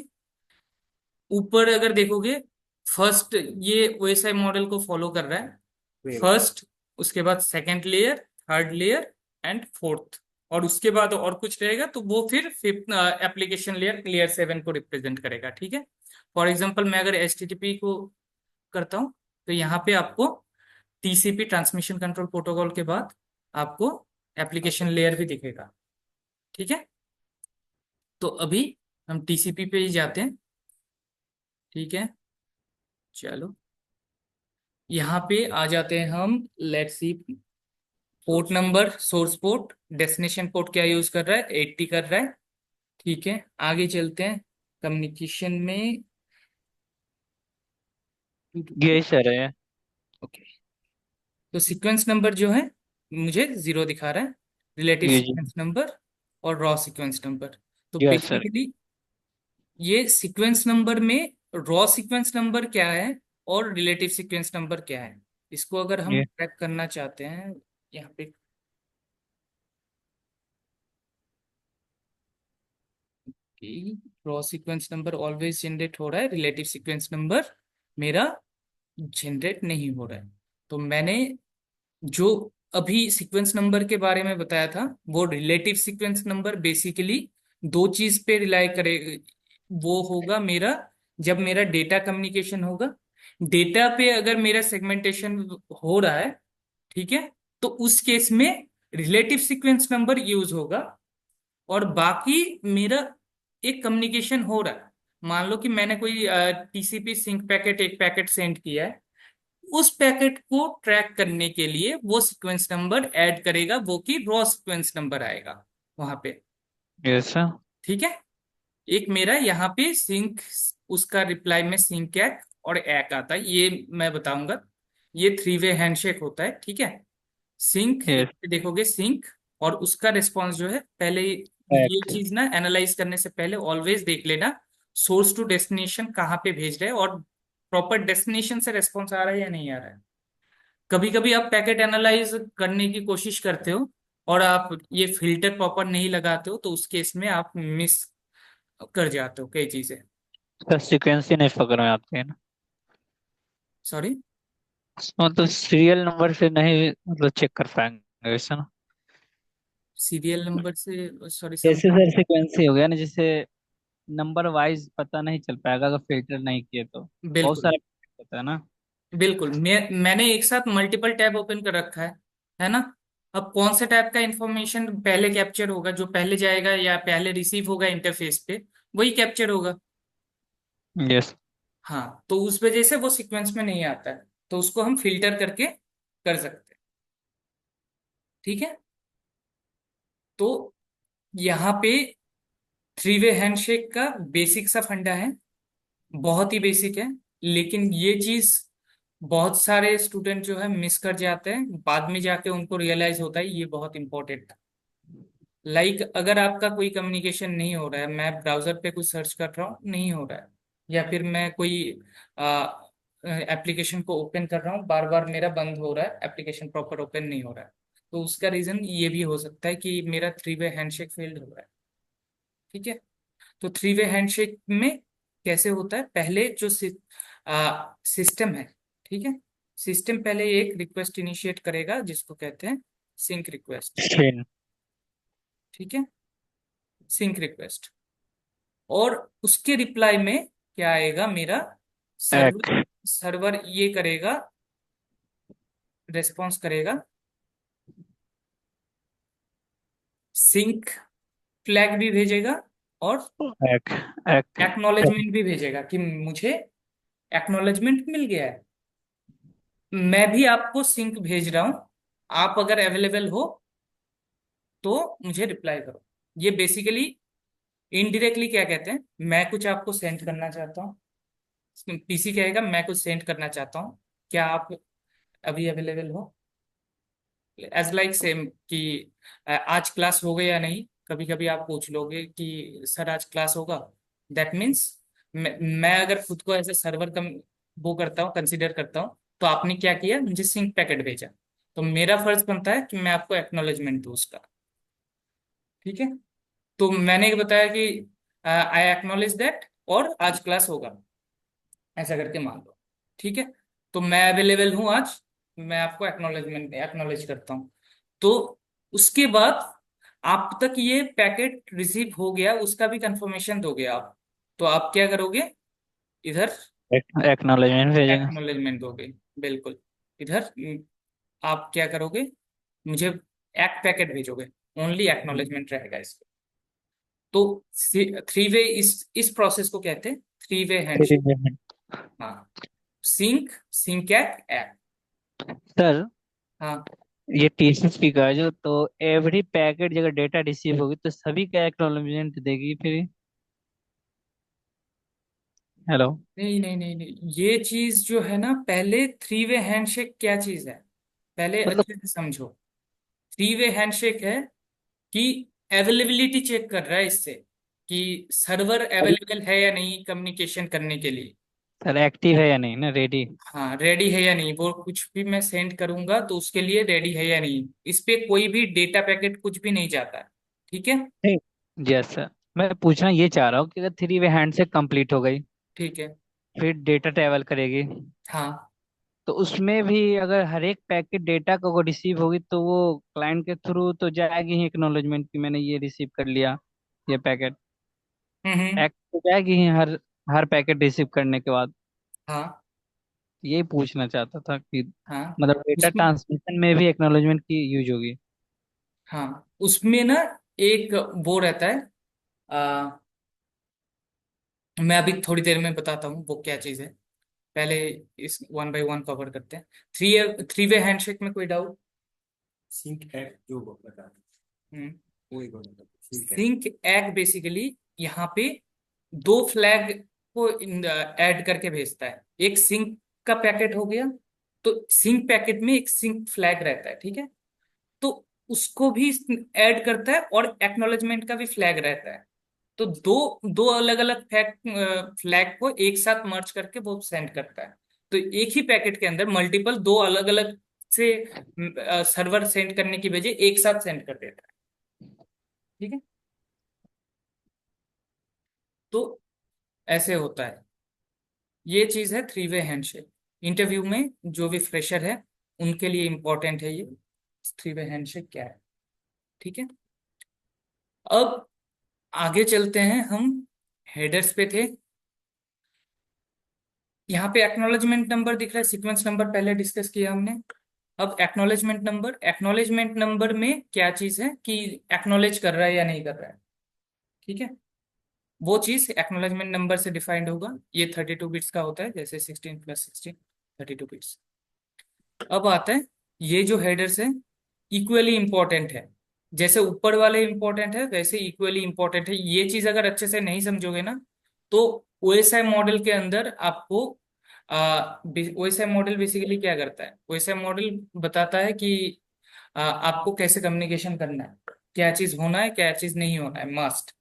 ऊपर अगर देखोगे, फर्स्ट ये ओएसआई मॉडल को फॉलो कर रहा है। फर्स्ट, उसके बाद second layer, third layer and fourth, और उसके बाद और कुछ रहेगा तो वो फिर फिफ्थ एप्लीकेशन लेयर, लेयर 7 को रिप्रेजेंट करेगा। ठीक है, फॉर एग्जांपल मैं अगर एचटीटीपी को करता हूँ, तो यहाँ पे आपको टीसीपी ट्रांसमिशन कंट्रोल प्रोटोकॉल के बाद आपको एप्लीकेशन लेयर भी दिखेगा। ठीक है, तो अभी हम टीसीपी पे ही जाते हैं। ठीक है, चलो यहाँ पे आ जाते हैं हम। Let's see, port number, source port, destination port क्या यूज कर रहा है, 80 कर रहा है। ठीक है, आगे चलते हैं कम्युनिकेशन में। ये सर है। ओके, तो सीक्वेंस नंबर जो है मुझे 0 दिखा रहा है, रिलेटिव ये जी। सीक्वेंस नंबर और रॉ सीक्वेंस नंबर। तो यस सर। बेसिकली ये सीक्वेंस नंबर में रॉ सीक्वेंस नंबर क्या है और रिलेटिव सीक्वेंस नंबर क्या है, इसको अगर हम ये ट्रैक करना चाहते हैं, यहाँ पे कि raw sequence number always generate हो रहा है, रिलेटिव सीक्वेंस नंबर मेरा जनरेट नहीं हो रहा है। तो मैंने जो अभी सीक्वेंस नंबर के बारे में बताया था, वो रिलेटिव सीक्वेंस नंबर बेसिकली दो चीज पे रिलाई करे। वो होगा मेरा, जब मेरा डेटा कम्युनिकेशन होगा, डेटा पे अगर मेरा सेगमेंटेशन हो रहा है, ठीक है, तो उस केस में रिलेटिव सीक्वेंस नंबर यूज होगा। और बाकी मेरा एक कम्युनिकेशन हो रहा है, मान लो कि मैंने कोई टीसीपी सिंक पैकेट, एक पैकेट सेंड किया है, उस पैकेट को ट्रैक करने के लिए वो सीक्वेंस नंबर ऐड करेगा, वो कि रॉ सीक्वेंस नंबर आएगा वहां पे। Yes sir. ठीक है, एक मेरा यहाँ पे सिंक, उसका रिप्लाई में सिंक एक और एक आता है, ये मैं बताऊंगा। ये थ्री वे हैंडशेक होता है, ठीक है। Sink, yes. देखोगे सिंक, और उसका रिस्पॉन्स जो है, पहले ये बैक। चीज ना एनालाइज करने से पहले ऑलवेज देख लेना सोर्स टू डेस्टिनेशन कहाँ पे भेज रहे हैं, और प्रॉपर डेस्टिनेशन से रिस्पॉन्स आ रहा है या नहीं आ रहा है। कभी कभी आप पैकेट एनालाइज करने की कोशिश करते हो और आप ये फिल्टर प्रॉपर नहीं लगाते हो, तो उस केस में आप मिस कर जाते हो कई चीजें। सर सीक्वेंस ही नहीं पकड़ में आते हैं ना। सॉरी। मतलब सीरियल नंबर से नहीं मतलब चेक कर पाएंगे वैसा ना। सीरियल नंबर से, सॉरी जैसे समझा। सर सीक्वेंस ही हो गया ना, जैसे नंबर वाइज पता नहीं चल पाएगा अगर फिल्टर नहीं किए तो। बहुत बिल्कुल सारा होता है ना। बिल्कुल, मैंने एक साथ मल्टीपल टैब ओपन कर रखा है ना। अब कौन से टैब का इंफॉर्मेशन पहले कैप्चर होगा, जो पहले जाएगा या पहले रिसीव होगा इंटरफेस पे, वही कैप्चर होगा। यस। हाँ, तो उस वजह से वो सीक्वेंस में नहीं आता है, तो उसको हम फिल्टर करके कर सकते हैं। ठीक है, तो यहाँ पे थ्री वे हैंडशेक का बेसिक सा फंडा है, बहुत ही बेसिक है। लेकिन ये चीज बहुत सारे स्टूडेंट जो है मिस कर जाते हैं, बाद में जाके उनको रियलाइज होता है ये बहुत इंपॉर्टेंट था। लाइक अगर आपका कोई कम्युनिकेशन नहीं हो रहा है, मैं ब्राउजर पे कुछ सर्च कर रहा हूँ नहीं हो रहा है, या फिर मैं कोई एप्लीकेशन को ओपन कर रहा हूँ, बार बार मेरा बंद हो रहा है, एप्लीकेशन प्रॉपर ओपन नहीं हो रहा है, तो उसका रीजन ये भी हो सकता है कि मेरा थ्री वे हैंडशेक फेल्ड हो रहा है। ठीक है, तो थ्री वे हैंडशेक में कैसे होता है, पहले जो सिस्टम है, ठीक है, सिस्टम पहले एक रिक्वेस्ट इनिशिएट करेगा जिसको कहते हैं सिंक रिक्वेस्ट। चेन। ठीक है, सिंक रिक्वेस्ट, और उसके रिप्लाई में क्या आएगा, मेरा सर्वर, एक। सर्वर ये करेगा, रेस्पॉन्स करेगा, सिंक फ्लैग भी भेजेगा और एक। एक। एक्नॉलेजमेंट भी भेजेगा कि मुझे एक्नॉलेजमेंट मिल गया है, मैं भी आपको सिंक भेज रहा हूं, आप अगर अवेलेबल हो तो मुझे रिप्लाई करो। ये बेसिकली इनडायरेक्टली क्या कहते हैं, मैं कुछ आपको सेंड करना चाहता हूँ, पीसी कहेगा मैं कुछ सेंड करना चाहता हूँ, क्या आप अभी अवेलेबल हो, एज लाइक सेम कि आज क्लास होगा या नहीं। कभी कभी आप पूछ लोगे कि सर आज क्लास होगा, दैट मीन्स मैं अगर खुद को ऐसे सर्वर कम वो करता हूँ, कंसिडर करता हूँ, तो आपने क्या किया, मुझे सिंक पैकेट भेजा, तो मेरा फर्ज बनता है कि मैं आपको एक्नॉलेजमेंट दूँ उसका। ठीक है, तो मैंने बताया कि आई एक्नॉलेज दैट, और आज क्लास होगा, ऐसा करके मान लो। ठीक है, तो मैं अवेलेबल हूँ आज, मैं आपको एक्नॉलेजमेंट एक्नॉलेज करता हूँ। तो उसके बाद आप तक ये पैकेट रिसीव हो गया, उसका भी कंफर्मेशन दोगे आप, तो आप क्या करोगे, इधर एक्नॉलेजमेंट भेजेगा। एक्नॉलेजमेंट दोगे। बिल्कुल, इधर आप क्या करोगे, मुझे एक पैकेट भेजोगे, ओनली एक्नॉलेजमेंट रहेगा इसका। तो थ्री वे, इस प्रोसेस को कहते हैं थ्री वे हैंडशेक। हाँ, सिंक, सिंक एक। सर हाँ, ये टीसीपी का है जो, तो एवरी पैकेट जगह डेटा रिसीव होगी तो सभी का एक्नॉलेजमेंट देगी फिर। हेलो। नहीं नहीं नहीं नहीं, ये चीज जो है ना, पहले थ्री वे हैंडशेक क्या चीज है, पहले मतलब अच्छे से समझो। थ्री वे हैंडशेक है कि अवेलेबिलिटी चेक कर रहा है इससे कि सर्वर अवेलेबल है या नहीं कम्युनिकेशन करने के लिए। सर एक्टिव है या नहीं ना, रेडी। हाँ, रेडी है या नहीं, वो कुछ भी मैं सेंड करूंगा तो उसके लिए रेडी है या नहीं, इस पे कोई भी डेटा पैकेट कुछ भी नहीं जाता है। ठीक है। ठीक। Yes sir. मैं पूछना ये चाह रहा हूँ कि अगर थ्री वे हैंड से कंप्लीट हो गई, ठीक है। फिर डेटा ट्रैवल करेगी, हाँ। तो उसमें भी अगर हर एक पैकेट डेटा को रिसीव होगी तो वो क्लाइंट के थ्रू तो जाएगी ही एक्नॉलेजमेंट कि मैंने ये रिसीव कर लिया, ये पैकेट हम्म। एक्ट तो जाएगी ही हर हर पैकेट रिसीव करने के बाद। हाँ। यही पूछना चाहता था कि हाँ। मतलब डेटा उसमें ट्रांसमिशन में भी एक्नॉलेजमेंट की यूज होगी। हाँ, उसमें ना एक वो रहता है। आ, मैं अभी थोड़ी देर में बताता हूँ वो क्या चीज़ है। पहले इस वन बाय वन कवर करते हैं। थ्री थ्री वे हैंडशेक में कोई डाउट? सिंक एक्ट जो बता रहे हैं, वो एक और मतलब सिंक एक्ट। सिंक एग बेसिकली यहाँ पे दो फ्लैग को ऐड करके भेजता है। एक सिंक का पैकेट हो गया, तो सिंक पैकेट में एक सिंक फ्लैग रहता है, ठीक है। तो उसको भी ऐड करता है और एक्नॉलेजमेंट का भी फ्लैग रहता है। तो दो दो अलग अलग फ्लैग को एक साथ मर्ज करके वो सेंड करता है। तो एक ही पैकेट के अंदर मल्टीपल दो अलग अलग से सर्वर सेंड करने की बजाय एक साथ सेंड कर देता है। ठीक है। तो ऐसे होता है। ये चीज है थ्री वे हैंडशेक। इंटरव्यू में जो भी फ्रेशर है उनके लिए इंपॉर्टेंट है ये थ्री वे हैंडशेक क्या है। ठीक है। अब आगे चलते हैं हम। हेडर्स पे थे। यहाँ पे एक्नॉलेजमेंट नंबर दिख रहा है, सीक्वेंस नंबर पहले डिस्कस किया हमने। अब एक्नॉलेजमेंट नंबर में क्या चीज है कि एक्नॉलेज कर रहा है या नहीं कर रहा है। ठीक है। वो चीज एक्नॉलेजमेंट नंबर से डिफाइंड होगा। ये 32 बिट्स का होता है, जैसे 16 + 16 32 बिट्स। अब आता है ये जो हेडर्स है इक्वली इंपॉर्टेंट है। जैसे ऊपर वाले इंपॉर्टेंट है वैसे इक्वली इंपॉर्टेंट है। ये चीज अगर अच्छे से नहीं समझोगे ना तो ओएसआई मॉडल के अंदर आपको ओएसआई मॉडल बेसिकली क्या करता है, ओएसआई मॉडल बताता है कि आपको कैसे कम्युनिकेशन करना है, क्या चीज होना है क्या चीज नहीं होना है मस्ट।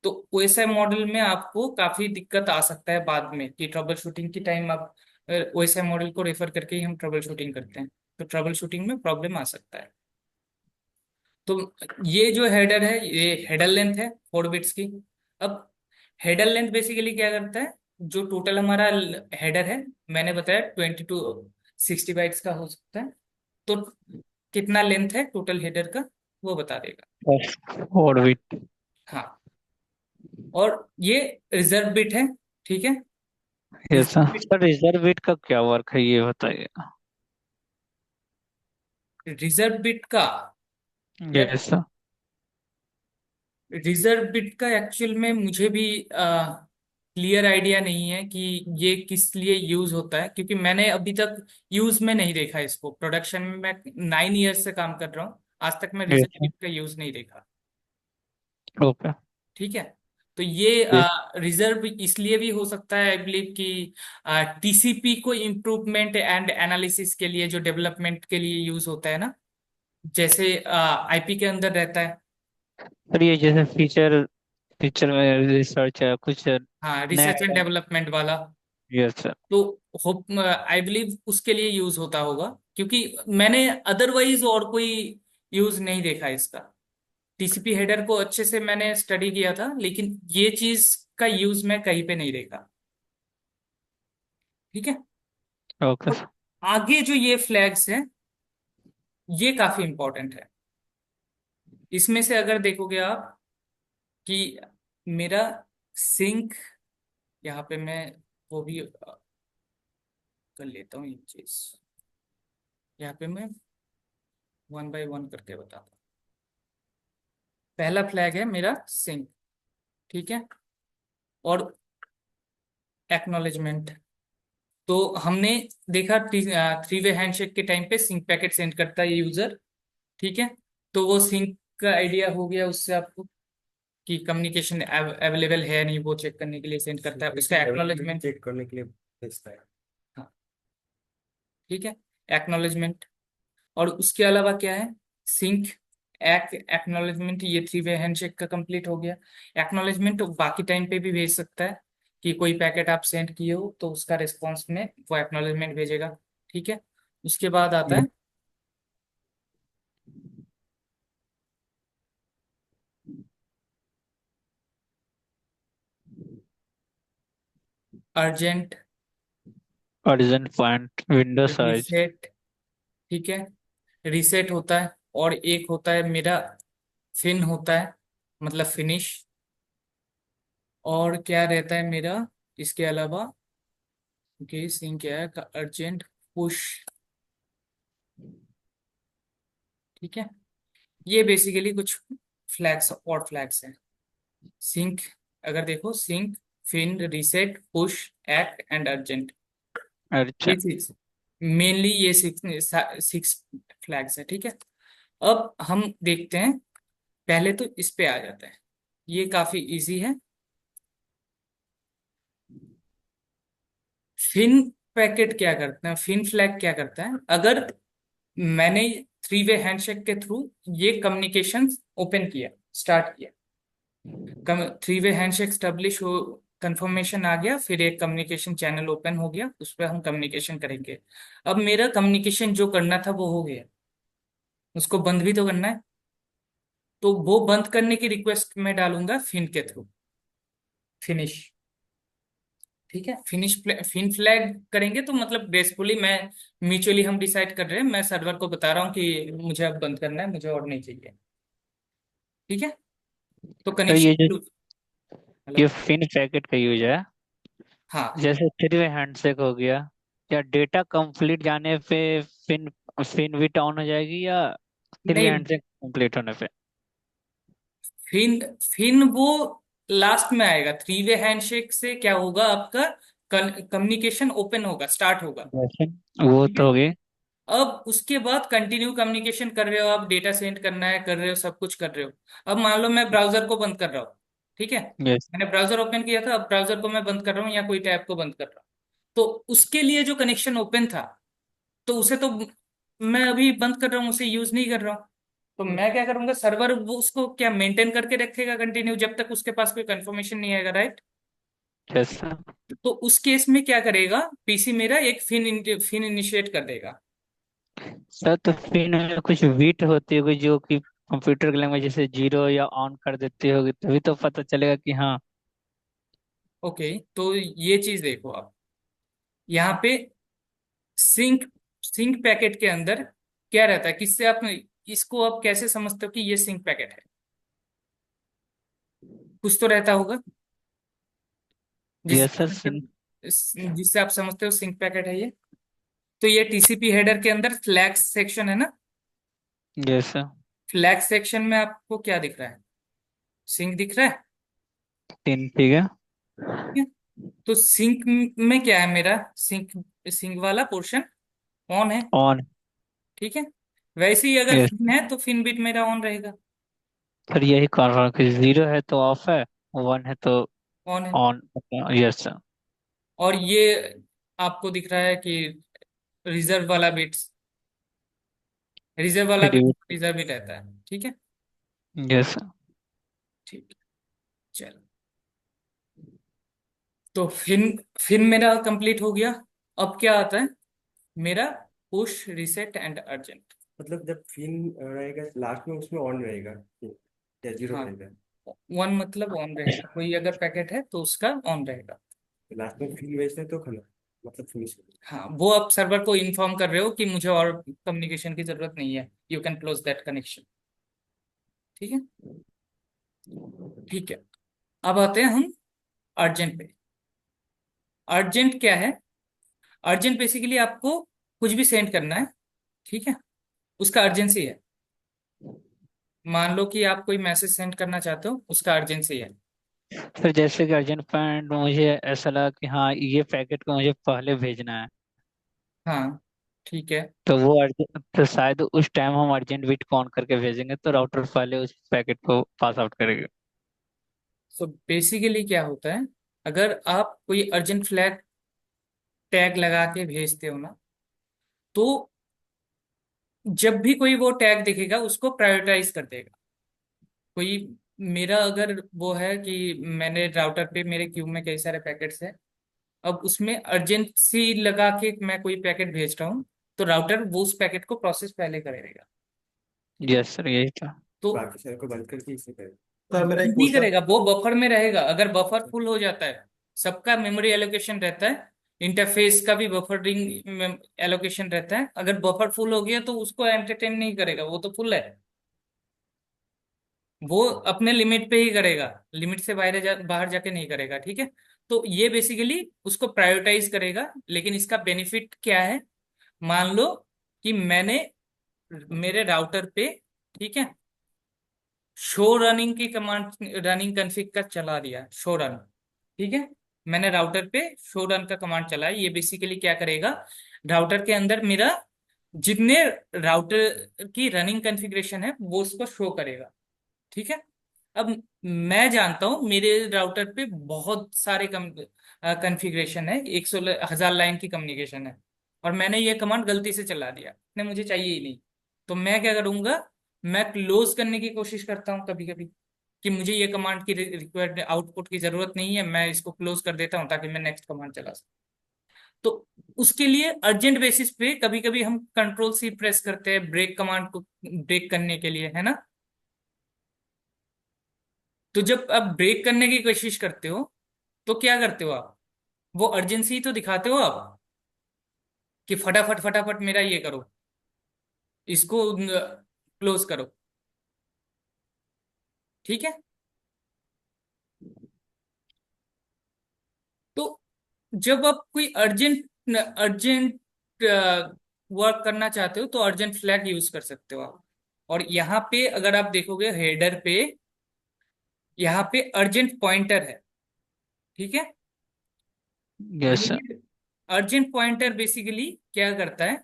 तो ओएसआई मॉडल में आपको काफी दिक्कत आ सकता है बाद में कि ट्रबल शूटिंग की टाइम आप ओएसआई मॉडल को रेफर करके ही हम ट्रबल शूटिंग करते हैं, तो ट्रबल शूटिंग में प्रॉब्लम आ सकता है। तो ये जो हेडर है ये हेडर लेंथ है 4 बिट्स की। अब हेडर लेंथ बेसिकली क्या करता है, जो टोटल हमारा हेडर है, मैंने बताया 20 to 60 बाइट्स का हो सकता है। तो कितना लेंथ है टोटल हेडर का वो बता देगा। और बिट। हाँ। और ये रिजर्व बिट है। ठीक है। Yes reserve bit, sir, reserve bit का क्या वर्क है ये बताइए। रिजर्व बिट का यार, यस सर। रिजर्व बिट का एक्चुअल में मुझे भी क्लियर आइडिया नहीं है कि ये किस लिए यूज होता है, क्योंकि मैंने अभी तक यूज में नहीं देखा इसको। प्रोडक्शन में मैं 9 ईयर्स से काम कर रहा हूँ, आज तक मैं यस रिजर्व सर। बिट का यूज नहीं देखा। ओके। ठीक है। तो ये रिजर्व इसलिए भी हो सकता है आई बिलीव कि टीसीपी को इम्प्रूवमेंट एंड एनालिसिस के लिए, जो डेवलपमेंट के लिए यूज होता है ना, जैसे आईपी के अंदर रहता है। सर ये जैसे फीचर फीचर में रिसर्च है कुछ हाँ, नया। रिसर्च एंड डेवलपमेंट वाला। Yes sir. तो होप आई बिलीव उसके लिए यूज होता होगा, क्योंकि मैंने अदरवाइज और कोई यूज नहीं देखा इसका। टीसीपी हेडर को अच्छे से मैंने स्टडी किया था, लेकिन ये चीज का यूज मैं कहीं पे नहीं देखा। ठीक है। ओके और सर। आगे जो ये फ्लैग्स हैं ये काफी इंपॉर्टेंट है। इसमें से अगर देखोगे आप कि मेरा सिंक, यहाँ पे मैं वो भी कर लेता हूँ ये चीज। यहाँ पे मैं वन बाय वन करके बताता हूँ। पहला फ्लैग है मेरा सिंक। ठीक है। और एक्नॉलेजमेंट, तो हमने देखा थ्री वे हैंडशेक के टाइम पे सिंक पैकेट सेंड करता है यूजर। ठीक है। तो वो सिंक का आइडिया हो गया उससे आपको कि कम्युनिकेशन अवेलेबल है नहीं, वो चेक करने के लिए सेंड करता है, उसका एक्नॉलेजमेंट चेक करने के लिए भेजता है। हाँ। ठीक है। एक्नॉलेजमेंट। और उसके अलावा क्या है, सिंक एक्नॉलेजमेंट, ये थ्री वे हैंडशेक का कंप्लीट हो गया। एक्नॉलेजमेंट बाकी टाइम पे भी भेज सकता है कि कोई पैकेट आप सेंड किए हो तो उसका रिस्पॉन्स में वो एक्नॉलेजमेंट भेजेगा। ठीक है। उसके बाद आता है urgent, urgent point, window size. Reset. ठीक है, रीसेट होता है। और एक होता है मेरा फिन होता है, मतलब फिनिश। और क्या रहता है मेरा इसके अलावा? ओके, सिंक क्या है? Urgent, push. ठीक है, ये बेसिकली कुछ फ्लैग्स और फ्लैग्स हैं। सिंक, अगर देखो, सिंक, फिन, रीसेट, पुश, एक्ट एंड अर्जेंट, अच्छा। ये सिक्स, मेनली ये सिक्स सिक्स फ्लैग्स है। ठीक है। अब हम देखते हैं, पहले तो इस पे आ जाता है, ये काफी इजी है। फिन पैकेट क्या करता है, फिन फ्लैग क्या करता है? अगर मैंने थ्री वे हैंडशेक के थ्रू ये कम्युनिकेशन ओपन किया, स्टार्ट किया, थ्री वे हैंडशेक स्टेब्लिश हो, कंफर्मेशन आ गया, फिर एक कम्युनिकेशन चैनल ओपन हो गया, उस पर हम कम्युनिकेशन करेंगे। अब मेरा कम्युनिकेशन जो करना था वो हो गया, उसको बंद भी तो करना है, तो वो बंद करने की रिक्वेस्ट मैं डालूंगा फिन के थ्रू, फिनिश। ठीक है, फिन फ्लैग करेंगे तो मतलब बेसफुली मैं, म्यूचुअली हम डिसाइड कर रहे हैं, मैं सर्वर को बता रहा हूँ कि मुझे अब बंद करना है, मुझे और नहीं चाहिए। ठीक है, तो तो ये जो कनेक्शन। ये हेलो। फिन पैकेट का यूज है, हाँ, जैसे थ्री वे हैंडशेक हो गया, या डेटा कंप्लीट जाने पे फिन फिन भी डाउन हो जाएगी, या थ्री वे नहीं, हैंडशेक कंप्लीट होने पे? फिन फिन वो लास्ट में आएगा। थ्री वे हैंडशेक से क्या होगा, आपका कम्युनिकेशन ओपन होगा, स्टार्ट होगा। जैसे वो ठीक है, तो हो गई। अब उसके बाद कंटिन्यू कम्युनिकेशन कर रहे हो आप, डेटा सेंड करना है, कर रहे हो, सब कुछ कर रहे हो। अब मान लो मैं ब्राउजर को बंद कर रहा हूँ। ठीक है, यस। मैंने ब्राउजर ओपन किया था, अब ब्राउजर को मैं बंद कर रहा हूँ या कोई टैब को बंद कर रहा हूँ, तो उसके लिए जो कनेक्शन ओपन था, तो उसे तो मैं अभी बंद कर रहा हूँ, उसे यूज नहीं कर रहा हूँ। तो मैं क्या करूंगा, सर्वर वो उसको क्या मेंटेन करके रखेगा कंटिन्यू, जब तक उसके पास कोई कंफर्मेशन नहीं आएगा, राइट? यस तो उस केस में क्या करेगा, पीसी मेरा एक फिन इनिशिएट कर देगा। सर, तो फिन में कुछ बीट होती होगी जो कि कंप्यूटर के लैंग्वेज जैसे जीरो या ऑन कर देती होगी, तभी तो पता चलेगा कि हाँ। ओके, तो ये चीज देखो आप, यहाँ पे सिंक सिंक पैकेट के अंदर क्या रहता है, किससे आप इसको आप कैसे समझते हो कि ये सिंक पैकेट है? कुछ तो रहता होगा यस सर, जिससे जिससे आप समझते हो सिंक पैकेट है ये। तो ये टीसीपी हेडर के अंदर फ्लैग्स सेक्शन है ना, यस सर। फ्लैग सेक्शन में आपको क्या दिख रहा है? सिंक दिख रहा है। तीन, ठीक है। ठीक है? तो सिंक में क्या है मेरा, सिंक सिंक वाला पोर्शन ऑन है। ऑन। ठीक है, वैसे ही अगर यस फिन है तो फिन बिट मेरा ऑन रहेगा। सर, यही कर रहा हूँ कि जीरो है तो ऑफ है, वन है तो ऑन है। ऑन। Yes sir. और ये आपको दिख रहा है कि रिजर्व वाला बिट्स, रिजर्व वाला बिट रिजर्व ही रहता है। ठीक है। Yes sir. ठीक है, चलो। तो फिन फिन मेरा कंप्लीट हो गया। अब क्या आता है मेरा, पुश, रिसेट एंड अर्जेंट। मतलब जब फिन रहेगा लास्ट में उसमें ऑन रहेगा या जीरो हाँ, रहेगा? वन मतलब ऑन रहेगा, कोई अगर पैकेट है तो उसका ऑन रहेगा। लास्ट में फिन भेजते हैं तो खत्म, मतलब फिनिश हो गया। हाँ, वो आप सर्वर को इन्फॉर्म कर रहे हो कि मुझे और कम्युनिकेशन की जरूरत नहीं है, you can close that connection. ठीक है। ठीक है, अब आते हैं हम अर्जेंट पे। अर्जेंट क्या है? अर्जेंट बेसिकली आपको कुछ भी सेंड करना है, ठीक है, उसका अर्जेंसी है। मान लो कि आप कोई मैसेज सेंड करना चाहते हो, उसका अर्जेंसी है। सर, जैसे कि अर्जेंट पॉइंट मुझे ऐसा लगा कि हाँ, ये पैकेट को मुझे पहले भेजना है, हाँ, ठीक है। तो वो अर्जेंट, तो शायद उस टाइम हम अर्जेंट बिट को ऑन करके भेजेंगे तो राउटर पहले उस पैकेट को पास आउट करेगा। सो बेसिकली क्या होता है, अगर आप कोई अर्जेंट फ्लैग टैग लगा के भेजते हो ना, तो जब भी कोई वो टैग दिखेगा उसको प्रायोरिटाइज कर देगा। कोई मेरा अगर वो है कि मैंने राउटर पे मेरे क्यू में कई सारे पैकेट्स हैं, अब उसमें अर्जेंसी लगा के मैं कोई पैकेट भेज रहा हूँ, तो राउटर वो उस पैकेट को प्रोसेस पहले करेगा। यस सर, यही था। तो बाकी सारे को बंद करके इसे करें। सर मेरा एक नहीं क्वेश्चन। करेगा, वो बफर में रहेगा। अगर बफर फुल हो जाता है, सबका मेमोरी एलोकेशन रहता है, इंटरफेस का भी बफरिंग एलोकेशन रहता है, अगर बफर फुल हो गया तो उसको एंटरटेन नहीं करेगा, वो तो फुल है। वो अपने लिमिट पे ही करेगा, लिमिट से बाहर जाके नहीं करेगा, ठीक है। तो ये बेसिकली उसको प्रायोरिटाइज करेगा। लेकिन इसका बेनिफिट क्या है? मान लो कि मैंने मेरे राउटर पे, ठीक है, शो रनिंग की कमांड, रनिंग कन्फिग का चला दिया शो रन, ठीक है। मैंने राउटर पे शो रन का कमांड चलाया। ये बेसिकली क्या करेगा, राउटर के अंदर मेरा जितने राउटर की रनिंग कॉन्फ़िगरेशन है वो उसको शो करेगा, ठीक है। अब मैं जानता हूं मेरे राउटर पे बहुत सारे कॉन्फ़िगरेशन है, 100 लाइन की कम्युनिकेशन है, और मैंने ये कमांड गलती से चला दिया, इतने मुझे चाहिए ही नहीं। तो मैं क्या करूंगा, मैं क्लोज करने की कोशिश करता हूँ कभी कभी, कि मुझे ये कमांड की रिक्वायर्ड आउटपुट की जरूरत नहीं है, मैं इसको क्लोज कर देता हूँ ताकि मैं नेक्स्ट कमांड चला सकूँ। तो उसके लिए अर्जेंट बेसिस पे कभी कभी हम कंट्रोल सी प्रेस करते हैं ब्रेक कमांड को ब्रेक करने के लिए, है ना। तो जब आप ब्रेक करने की कोशिश करते हो तो क्या करते हो आप, वो अर्जेंसी तो दिखाते हो आप कि फटाफट फटाफट मेरा ये करो, इसको क्लोज करो, ठीक है। तो जब आप कोई अर्जेंट अर्जेंट वर्क करना चाहते हो तो अर्जेंट फ्लैग यूज कर सकते हो आप। और यहाँ पे अगर आप देखोगे हेडर पे, यहाँ पे अर्जेंट पॉइंटर है, ठीक है। Yes sir. ये अर्जेंट पॉइंटर बेसिकली क्या करता है,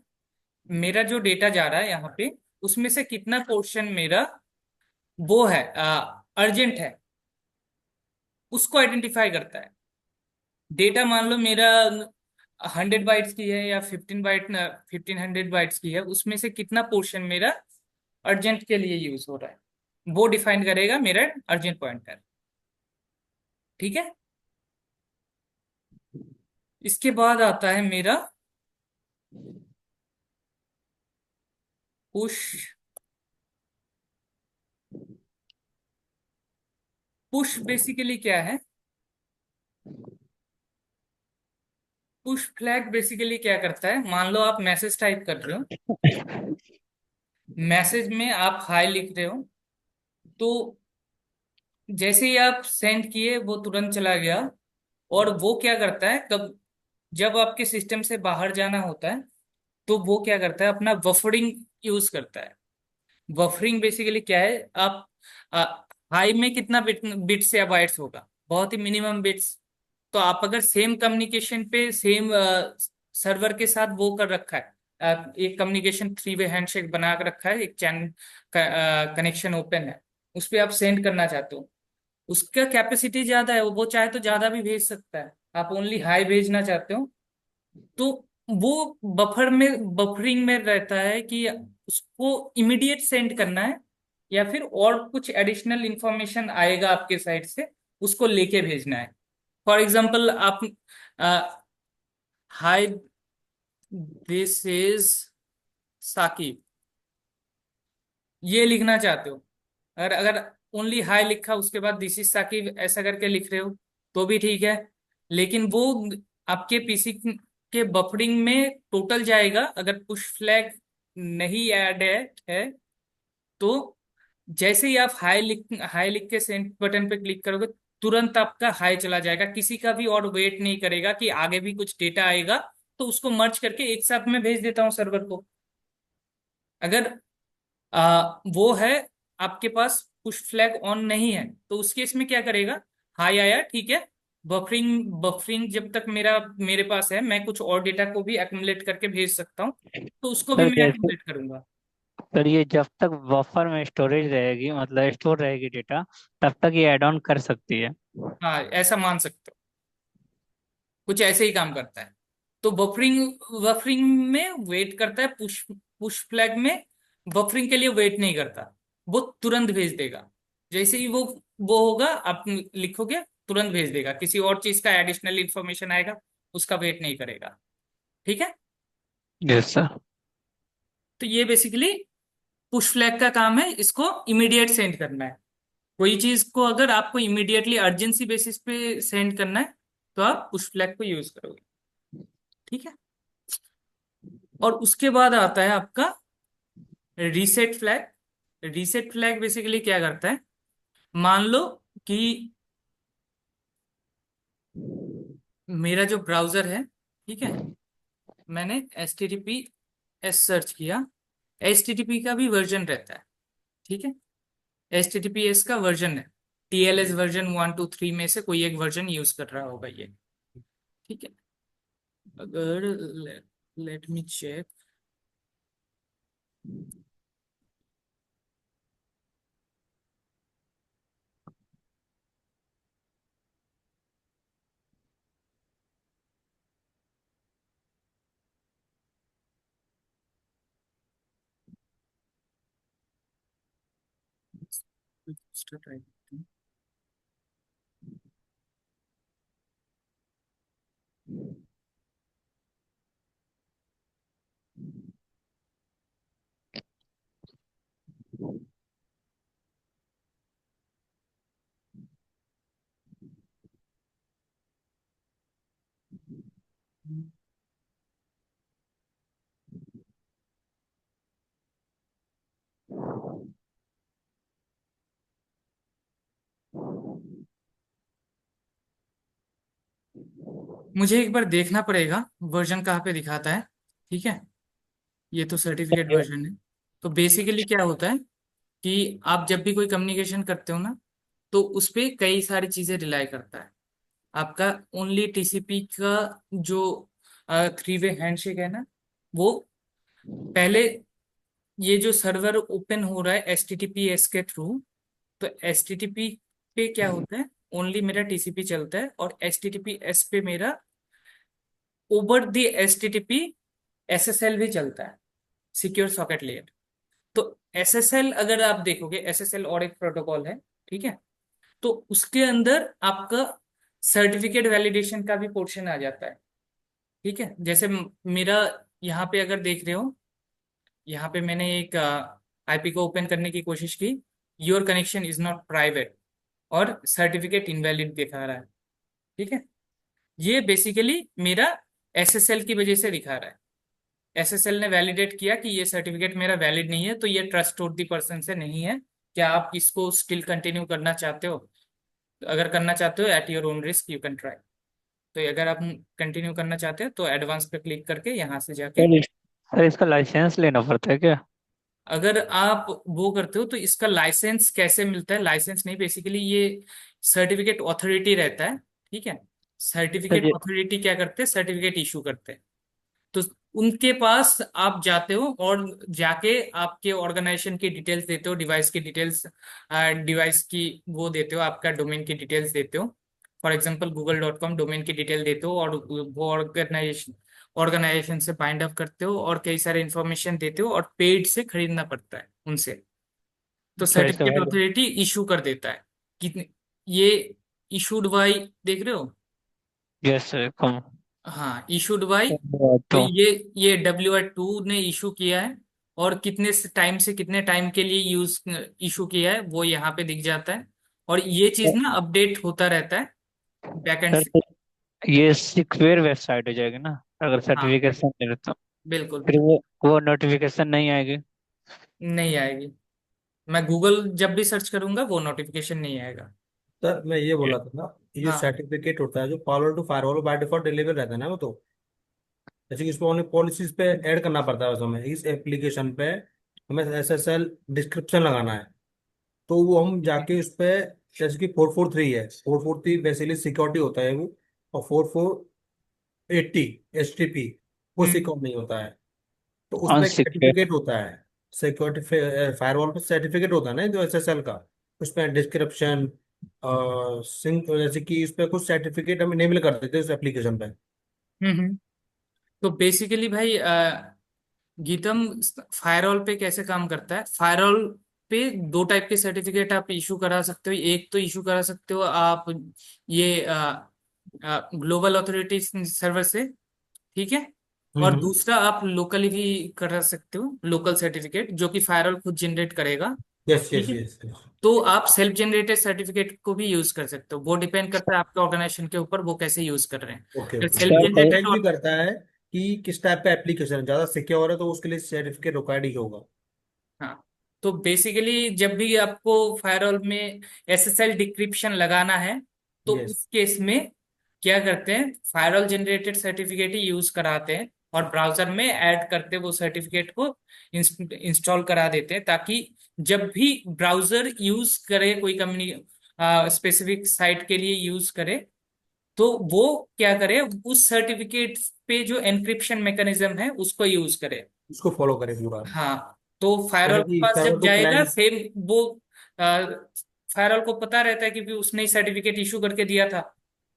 मेरा जो डेटा जा रहा है यहाँ पे, उसमें से कितना पोर्शन मेरा वो है अर्जेंट है, उसको आइडेंटिफाई करता है। डेटा मान लो मेरा 100 बाइट्स की है या 1500 बाइट्स की है, उसमें से कितना पोर्शन मेरा अर्जेंट के लिए यूज हो रहा है, वो डिफाइन करेगा मेरा अर्जेंट पॉइंटर, ठीक है। इसके बाद आता है मेरा पुश। पुश बेसिकली क्या है, पुश फ्लैग बेसिकली क्या करता है, मान लो आप मैसेज टाइप कर रहे हो, मैसेज में आप हाय लिख रहे हो, तो जैसे ही आप सेंड किए वो तुरंत चला गया। और वो क्या करता है, कब जब आपके सिस्टम से बाहर जाना होता है तो वो क्या करता है, अपना बफरिंग यूज करता है। बफरिंग बेसिकली क्या है, आप हाई में कितना बिट्स या बाइट्स होगा, बहुत ही मिनिमम बिट्स। तो आप अगर सेम कम्युनिकेशन पे सेम सर्वर के साथ वो कर रखा है, एक कम्युनिकेशन 3 वे हैंडशेक बना के रखा है, एक चैनल कनेक्शन ओपन है, उस पर आप सेंड करना चाहते हो, उसका कैपेसिटी ज्यादा है, वो चाहे तो ज्यादा भी भेज सकता है, आप ओनली हाई भेजना चाहते हो, तो वो बफर में बफरिंग में रहता है कि उसको इमीडिएट सेंड करना है या फिर और कुछ एडिशनल इंफॉर्मेशन आएगा आपके साइड से, उसको लेके भेजना है। फॉर एग्जाम्पल आप हाय दिस इज साकिब ये लिखना चाहते हो, अगर अगर ओनली हाय लिखा उसके बाद दिस इज साकिब ऐसा करके लिख रहे हो तो भी ठीक है। लेकिन वो आपके पीसी के बफरिंग में टोटल जाएगा, अगर पुश फ्लैग नहीं ऐड है तो जैसे ही आप हाई लिख के सेंड बटन पे क्लिक करोगे, तुरंत आपका हाई चला जाएगा, किसी का भी और वेट नहीं करेगा कि आगे भी कुछ डेटा आएगा तो उसको मर्ज करके एक साथ में भेज देता हूँ सर्वर को। अगर वो है आपके पास पुश फ्लैग ऑन नहीं है तो उस केस में क्या करेगा, हाई आया ठीक है, बफरिंग बफरिंग जब तक मेरे पास है, मैं कुछ और डेटा को भी एक्युमुलेट करके भेज सकता हूँ, तो उसको भी सर मैं जैसे, एक्युमुलेट करूंगा। सर ये जब तक बफर में स्टोरेज रहेगी, मतलब स्टोर रहेगी डेटा, तब तक ये ऐड ऑन कर सकती है। हाँ ऐसा मान सकते हो, कुछ ऐसे ही काम करता है। तो बफरिंग बफरिंग में वेट करता है, पुश पुश फ्लैग में बफरिंग के लिए वेट नहीं करता, वो तुरंत भेज देगा। जैसे ही वो होगा, आप लिखोगे तुरंत भेज देगा। किसी और चीज का एडिशनल इंफॉर्मेशन आएगा, उसका वेट नहीं करेगा। ठीक है। Yes sir. तो ये बेसिकली पुश फ्लैग का काम है, इसको इमीडिएट सेंड करना है। कोई चीज को अगर आपको इमीडिएटली अर्जेंसी बेसिस पे सेंड करना है, तो आप पुश फ्लैग को यूज करोगे। ठीक है। और उसके बाद आता है आपका reset flag. Reset flag basically क्या करता है, मान लो कि मेरा जो ब्राउजर है, ठीक है, मैंने HTTPS सर्च किया। HTTP का भी वर्जन रहता है। ठीक है। HTTPS का वर्जन है, TLS वर्जन 1 2 3 में से कोई एक वर्जन यूज कर रहा होगा ये। ठीक है। अगर लेट मी चेक। मुझे एक बार देखना पड़ेगा वर्जन कहाँ पे दिखाता है। ठीक है। ये तो सर्टिफिकेट वर्जन है। तो बेसिकली क्या होता है कि आप जब भी कोई कम्युनिकेशन करते हो ना, तो उस पे कई सारी चीजें रिलाई करता है। आपका ओनली TCP का जो 3 वे हैंडशेक है ना, वो पहले, ये जो सर्वर ओपन हो रहा है HTTPS के थ्रू, तो HTTP पे क्या होता है, ओनली मेरा TCP चलता है, और HTTPS पे मेरा ओवर द HTTP SSL भी चलता है, सिक्योर सॉकेट लेयर। तो SSL अगर आप देखोगे, SSL और एक प्रोटोकॉल है। ठीक है। तो उसके अंदर आपका सर्टिफिकेट वैलिडेशन का भी पोर्शन आ जाता है। ठीक है। जैसे मेरा यहाँ पे अगर देख रहे हो, यहाँ पे मैंने एक IP को ओपन करने की कोशिश की, your connection is not private, और सर्टिफिकेट इनवैलिड दिखा रहा है। ठीक है। ये बेसिकली मेरा SSL की वजह से दिखा रहा है। SSL ने वैलिडेट किया कि ये सर्टिफिकेट मेरा वैलिड नहीं है, तो ये ट्रस्ट दी पर्सन से नहीं है। क्या आप इसको स्टिल कंटिन्यू करना चाहते हो? तो अगर करना चाहते हो, at your own risk you can try. तो अगर आप कंटिन्यू करना चाहते हो, तो एडवांस पे क्लिक करके यहाँ से जाके, सर इसका लाइसेंस लेना पड़ता है क्या? अगर आप वो करते हो तो इसका लाइसेंस कैसे मिलता है? लाइसेंस नहीं, बेसिकली ये सर्टिफिकेट ऑथोरिटी रहता है। ठीक है। सर सर्टिफिकेट ये ऑथोरिटी क्या करते हैं, सर्टिफिकेट इशू करते हैं। तो उनके पास आप जाते हो, और जाके आपके ऑर्गेनाइजेशन की डिटेल्स देते हो, डिवाइस की डिटेल्स, डिवाइस की वो देते हो, आपका डोमेन की डिटेल्स देते हो। फॉर एग्जांपल google.com डोमेन की डिटेल देते हो, और वो ऑर्गेनाइजेशन से बाइंड अप करते हो, और कई सारे इंफॉर्मेशन देते हो, और पेड से खरीदना पड़ता है उनसे। तो सर इसका सर्टिफिकेट वैल्यू। अथॉरिटी इशू कर देता है। कितने ये इशूड बाई, देख रहे हो? यस सर कम। हाँ, इशूड बाई। तो तो ये WI2 ने इशू किया है, और कितने टाइम से कितने टाइम के लिए यूज इशू किया है, वो यहाँ पे दिख जाता है। और ये चीज ना अपडेट होता रहता है बैकएंड सर से। ये सिक्योर वेबसाइट हो जाएगी ना, अगर हाँ, सर्टिफिकेशन मिले तो? बिल्कुल। फिर वो नोटिफिकेशन नहीं आएगी? नहीं आएगी। मैं गूगल जब भी सर्च करूंगा, वो नोटिफिकेशन नहीं आएगा। सर मैं ये बोला था ना, ये जो हाँ। सर्टिफिकेट होता है जो power to firewall by default deliver रहता है ना, वो तो जैसे कि इसमें ओनली पॉलिसीज पे ऐड करना पड़ता है, बस हमें इस एप्लीकेशन पे हमें SSL डिस्क्रिप्शन लगाना है। तो वो हम जाके उस पे, जैसे कि 443 है, 443 बेसिकली सिक्योरिटी होता है वो, और 4480 HTTP वो हम्म। सिक्योर नहीं होता है। तो उसमें एक अनसिक्योर। सर्टिफिकेट होता है, सिक्योरिटी फायरवॉल पे सर्टिफिकेट होता है ना जो SSL का, उसमें डिस्क्रिप्शन सिंक, जैसे कि उस पर कुछ सर्टिफिकेट हम इनेबल कर देते हैं उस एप्लीकेशन पे। हम्म। तो बेसिकली भाई, गीतम फायरवॉल पे कैसे काम करता है? फायरवॉल पे दो टाइप के सर्टिफिकेट आप इशू करा सकते हो। एक तो इशू करा सकते हो आप ये ग्लोबल ऑथोरिटी सर्वर से, ठीक है। और हम्म। दूसरा आप लोकली भी करा सकते हो, लोकल सर्टिफिकेट जो कि फायरवॉल खुद जनरेट करेगा, यस ठीक यस है। यस। तो आप सेल्फ जनरेटेड सर्टिफिकेट को भी यूज कर सकते हो, वो डिपेंड करता है आपके ऑर्गेनाइजेशन के ऊपर वो कैसे यूज कर रहे हैं। ओके अगर ओके, सेल्फ सर वो कई जनरेटेड डिपेंड भी करता है कि किस टाइप का एप्लीकेशन है, ज्यादा सिक्योर है तो उसके लिए सर्टिफिकेट रिक्वायर्ड ही होगा। हाँ, तो बेसिकली जब भी आपको फायरवॉल में एसएसएल डिक्रिप्शन लगाना है तो यस। उस केस में क्या करते हैं, फायरवॉल जनरेटेड सर्टिफिकेट ही यूज कराते हैं और ब्राउजर में ऐड करते वो सर्टिफिकेट को इंस्टॉल करा देते हैं, ताकि जब भी ब्राउजर यूज करे कोई कम्युनि स्पेसिफिक साइट के लिए यूज करे तो वो क्या करे, उस सर्टिफिकेट पे जो एनक्रिप्शन मैकेनिज्म है उसको यूज करे। उसको फॉलो करें पूरा। हाँ, तो फायरवॉल जैसे के कि पास सर्वर जब टू जाएगा क्लाइंट। सेम वो फायरवॉल को पता रहता है क्योंकि उसने ही सर्टिफिकेट इशू करके दिया था,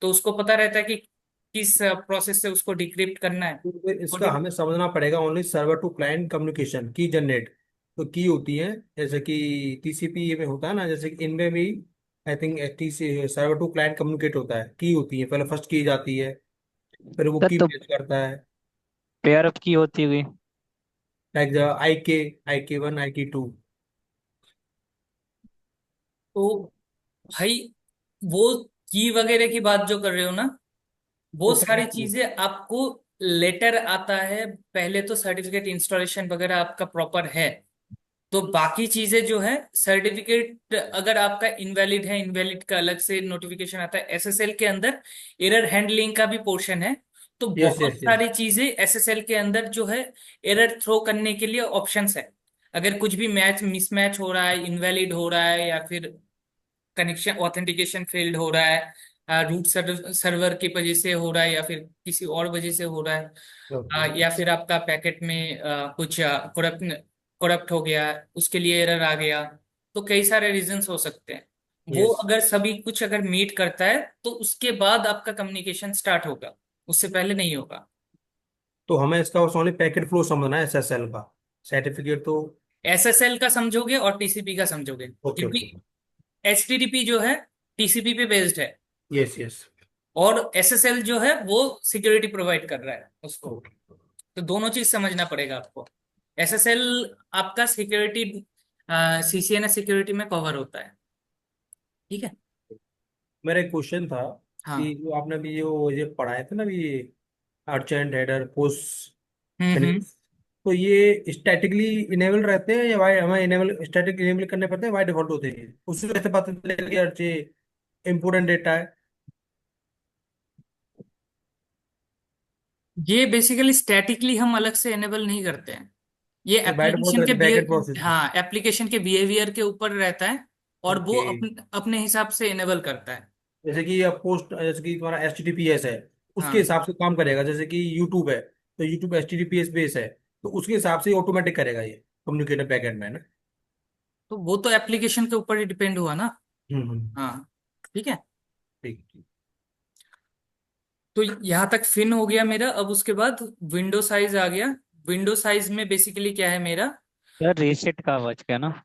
तो उसको पता रहता है कि किस प्रोसेस से उसको डिक्रिप्ट करना है। तो फिर वो इसका हमें समझना पड़ेगा only server to client communication की जनरेट। तो की होती है जैसे कि टीसीपी में होता है ना, जैसे कि इनमें भी I think TC server to client communicate होता है, की होती है, पहले फर्स्ट की जाती है, फिर वो सर की तो पेश करता है। पेयर अप की होती हुई। लाइक आई के 1 आई के 2। तो भाई वो की वगैरह की बात जो कर रहे हो ना, वो वो सारी पहले चीजें आपको लेटर आता है। पहले तो सर्टिफिकेट इंस्टॉलेशन वगैरह आपका प्रॉपर है, तो बाकी चीजें जो है सर्टिफिकेट अगर आपका इनवैलिड है, इनवैलिड का अलग से नोटिफिकेशन आता है। एसएसएल के अंदर एरर हैंडलिंग का भी पोर्शन है, तो यस बहुत यस यस। सारी चीजें एसएसएल के अंदर जो है एरर थ्रो करने के लिए ऑप्शंस है। अगर कुछ भी मैच मिसमैच हो रहा है, इनवैलिड हो रहा है, या फिर कनेक्शन ऑथेंटिकेशन फेल्ड हो रहा है, रूट सर्वर की वजह से हो रहा है, या फिर किसी और वजह से हो रहा है, ओके। या फिर आपका पैकेट में कुछ करप्ट करप्ट हो गया, उसके लिए एरर आ गया, तो कई सारे रीजंस हो सकते हैं। वो यस। अगर सभी कुछ अगर मीट करता है तो उसके बाद आपका कम्युनिकेशन स्टार्ट होगा, उससे पहले नहीं होगा। तो हमें इसका बस ओनली पैकेट फ्लो समझना है एसएसएल का, सर्टिफिकेट तो। एसएसएल का समझोगे और टीसीपी का समझोगे, ओके क्योंकि ओके। एचटीटीपी जो है टीसीपी पे बेस्ड है, यस यस। और एसएसएल जो है वो सिक्योरिटी प्रोवाइड कर रहा है उसको। ओके। तो दोनों चीज समझना पड़ेगा आपको। एसएसएल आपका सिक्योरिटी सीसीएनए सिक्योरिटी में कवर होता है, ठीक है। मेरा एक क्वेश्चन था कि हाँ। जो आपने भी ये पढ़ाए थे ना भी, अर्जेंट हेडर पोस्ट हम्म। फिनिश, तो ये स्टैटिकली इनेबल रहते हैं या वाई हमें इनेबल स्टैटिक इनेबल करने पड़ते हैं, वाई डिफॉल्ट होते हैं? उससे कैसे पता चलेगा कि यार ये इम्पोर्टेंट डेटा है? ये बेसिकली स्टैटिकली हम अलग से एनेबल नहीं करते हैं। ये ये बाय डिफॉल्ट एप्लीकेशन के रहते बैकएंड प्रोसेस में। हाँ, एप्लीकेशन के बिहेवियर के ऊपर रहता है, और वो ओके। अपने हिसाब से इनेबल करता है। जैसे कि आप पोस्ट, जैसे कि तुम्हारा HTTPS है, उसके हाँ, हिसाब से काम करेगा। जैसे कि यूट्यूब है तो यूट्यूब HTTPS बेस है, तो उसके हिसाब से ऑटोमेटिक करेगा ये कम्युनिकेटर बैकएंड में, है ना? तो वो तो एप्लीकेशन के ऊपर ही डिपेंड हुआ ना। हम्म। हाँ, ठीक है। ठीक ठीक। तो यहाँ तक फिन हो गया मेरा। अब उसके बाद विंडो साइज आ गया। विंडो साइज में बेसिकली क्या है मेरा, सर रीसेट का बच गया ना।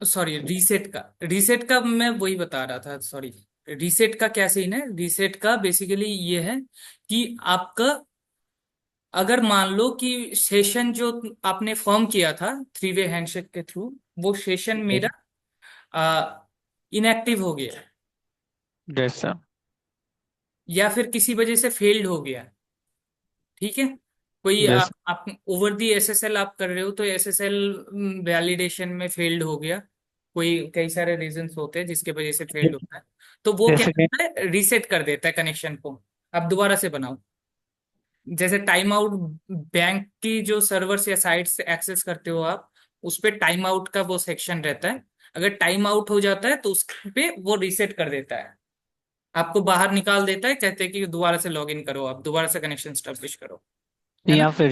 सॉरी रीसेट का मैं वही बता रहा था, सॉरी। रीसेट का क्या सीन है, रीसेट का बेसिकली ये है कि आपका अगर मान लो कि सेशन जो आपने फॉर्म किया था थ्री वे हैंडशेक के थ्रू, वो सेशन मेरा इनएक्टिव हो गया, जैसा। या फिर किसी वजह से फेल्ड हो गया, ठीक है। कोई जैसा। आप ओवर दी एसएसएल आप कर रहे हो तो एसएसएल वैलिडेशन में फेल्ड हो गया, कोई कई सारे रीजंस होते हैं जिसके वजह से फेल्ड होता है। तो वो क्या जैसे कि करता है, रीसेट कर देता है कनेक्शन को, आप दोबारा से बनाओ। जैसे टाइम आउट, बैंक की जो सर्वर्स या साइट्स से एक्सेस करते हो आप, उस पे टाइम आउट का वो सेक्शन रहता है। अगर टाइम आउट हो जाता है तो उस पे वो रीसेट कर देता है, आपको बाहर निकाल देता है, कहते हैं कि दोबारा से लॉग इन करो, आप दोबारा से कनेक्शन स्टैब्लिश करो, है ना। यहाँ पे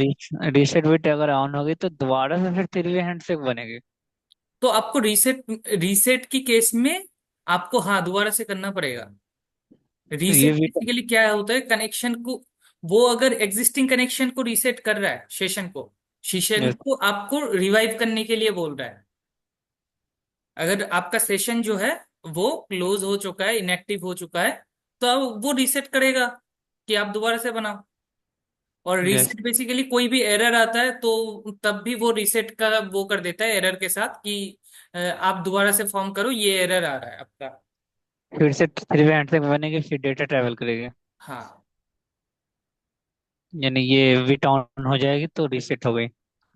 रीसेट बिट अगर ऑन होगी तो दोबारा से फिर थ्री हैंड से बनेगी। तो आपको रीसेट रीसेट की केस में आपको हाँ दोबारा से करना पड़ेगा। ये रीसेट बिट। बेसिकली क्या होता है, कनेक्शन को, वो अगर एग्जिस्टिंग कनेक्शन को रीसेट कर रहा है, सेशन को, सेशन यस। को आपको रिवाइव करने के लिए बोल रहा है। अगर आपका सेशन जो है वो क्लोज हो चुका है, इनएक्टिव हो चुका है, तो अब वो रीसेट करेगा कि आप दोबारा से बनाओ। और यस। रीसेट बेसिकली कोई भी एरर आता है तो तब भी वो रीसेट का वो कर देता है एरर के साथ कि आप दोबारा से फॉर्म करो, ये एरर आ रहा है आपका। फिर से 3 वे तक बनेगी, फिर डेटा ट्रैवल करेगी। हाँ। यानी ये विट ऑन हो जाएगी तो रीसेट हो गई।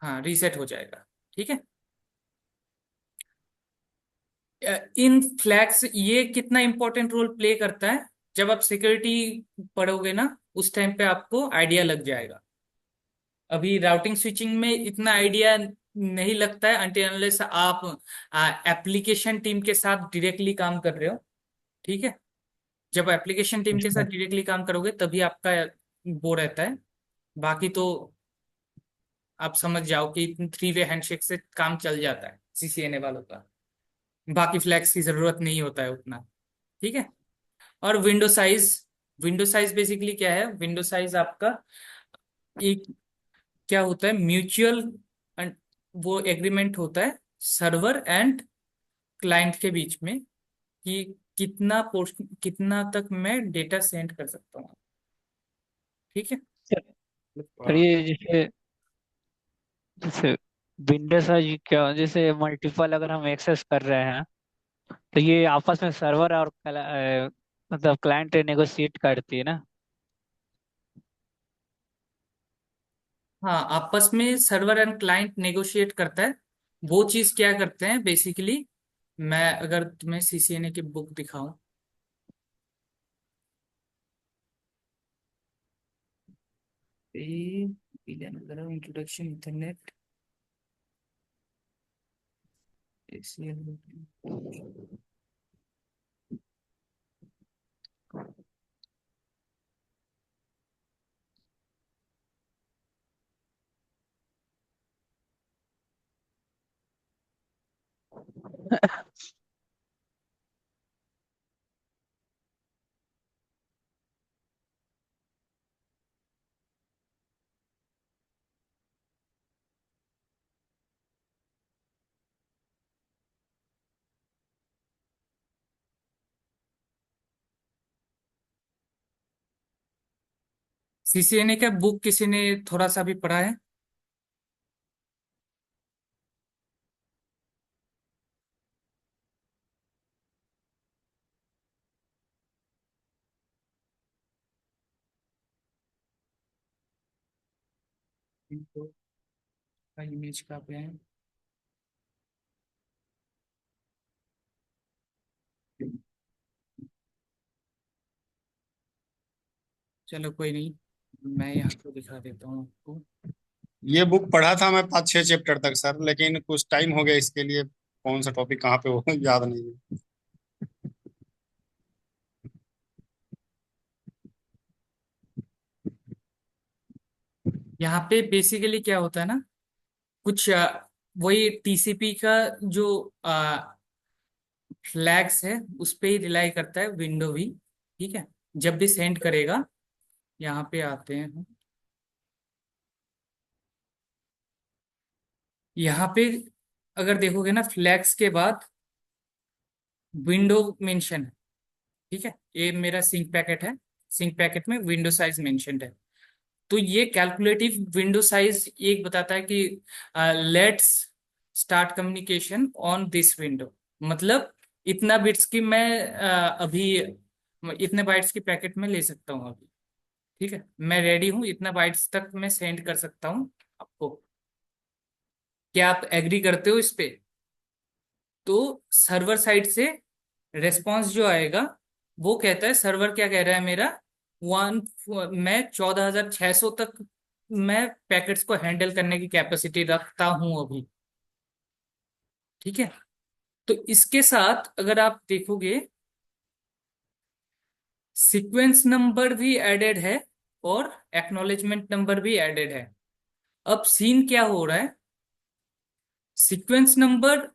हाँ, रीसेट हो जाएगा। ठीक है। इन फ्लैग्स ये कितना इंपॉर्टेंट रोल प्ले करता है, जब आप सिक्योरिटी पढ़ोगे ना उस टाइम पे आपको आइडिया लग जाएगा। अभी राउटिंग स्विचिंग में इतना आइडिया नहीं लगता है अनटिल अनलेस आप एप्लीकेशन टीम के साथ डायरेक्टली काम कर रहे हो। ठीक है। जब एप्लीकेशन टीम के साथ अच्छा। डायरेक्टली काम करोगे तभी आपका वो रहता है। बाकी तो आप समझ जाओ कि 3 वे हैंडशेक से काम चल जाता है सीसीएनए वालों का। बाकी फ्लैग्स की जरूरत नहीं होता है उतना। ठीक है। और विंडो साइज बेसिकली क्या है? विंडो साइज आपका एक क्या होता है, म्यूचुअल वो एग्रीमेंट होता है सर्वर एंड क्लाइंट के बीच में कि कितना तक मैं डेटा सेंड कर सकता हूँ। ठीक है। सर ये जैसे जैसे विंडोज है क्या, जैसे मल्टीपल अगर हम एक्सेस कर रहे हैं तो ये आपस में सर्वर और मतलब क्लाइंट नेगोशिएट करती है ना। हाँ, आपस में सर्वर एंड क्लाइंट नेगोशिएट करता है। वो चीज क्या करते हैं बेसिकली, मैं अगर तुम्हें सीसीएनए की बुक दिखाऊं, इंट्रोडक्शन इंटरनेट, सीसीएनए का बुक किसी ने थोड़ा सा भी पढ़ा है? इनको का इमेज कहाँ पे है? चलो कोई नहीं, मैं यहाँ को दिखा देता हूँ आपको। ये बुक पढ़ा था मैं 5-6 चैप्टर तक सर, लेकिन कुछ टाइम हो गया इसके लिए, कौन सा टॉपिक कहाँ पे हो याद नहीं है। यहाँ पे बेसिकली क्या होता है ना, कुछ वही टीसीपी का जो फ्लैग्स है उस पे ही रिलाई करता है विंडो भी। ठीक है। जब भी सेंड करेगा, यहाँ पे आते हैं हम। यहाँ पे अगर देखोगे ना, फ्लैग्स के बाद विंडो मेंशन है। ठीक है। ये मेरा सिंक पैकेट है, सिंक पैकेट में विंडो साइज मेंशन्ड है। तो ये कैलकुलेटिव विंडो साइज एक बताता है कि let's start communication on this window. मतलब इतना बिट्स की मैं अभी इतने बाइट्स की पैकेट में ले सकता हूँ अभी। ठीक है, मैं रेडी हूँ, इतना बाइट्स तक मैं सेंड कर सकता हूँ आपको। क्या आप एग्री करते हो इस पे? तो सर्वर साइड से रेस्पॉन्स जो आएगा वो कहता है, सर्वर क्या कह रहा है मेरा, वन मैं 14,600 तक मैं पैकेट्स को हैंडल करने की कैपेसिटी रखता हूं अभी। ठीक है। तो इसके साथ अगर आप देखोगे, सीक्वेंस नंबर भी एडेड है और एक्नॉलेजमेंट नंबर भी एडेड है। अब सीन क्या हो रहा है, सीक्वेंस नंबर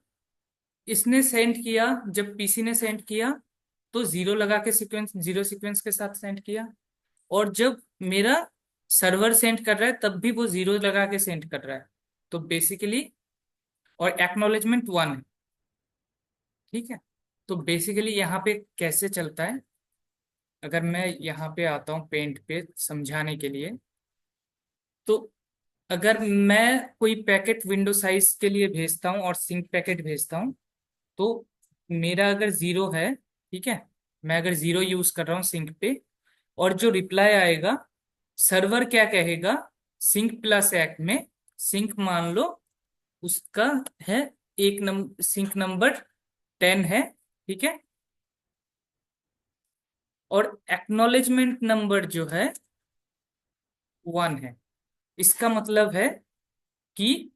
इसने सेंड किया, जब पीसी ने सेंड किया तो जीरो लगा के सीक्वेंस, जीरो सीक्वेंस के साथ सेंड किया। और जब मेरा सर्वर सेंड कर रहा है तब भी वो जीरो लगा के सेंड कर रहा है। तो बेसिकली, और एक्नॉलेजमेंट 1 है। ठीक है, तो बेसिकली यहाँ पे कैसे चलता है, अगर मैं यहाँ पे आता हूँ पेंट पे समझाने के लिए, तो अगर मैं कोई पैकेट विंडो साइज के लिए भेजता हूँ और सिंक पैकेट भेजता हूँ, तो मेरा अगर 0 है, ठीक है, मैं अगर 0 यूज कर रहा हूँ सिंक पे, और जो रिप्लाई आएगा, सर्वर क्या कहेगा, सिंक प्लस एक में, सिंक मान लो उसका है एक नंबर, सिंक नंबर 10 है, ठीक है, और एक्नॉलेजमेंट नंबर जो है 1 है। इसका मतलब है कि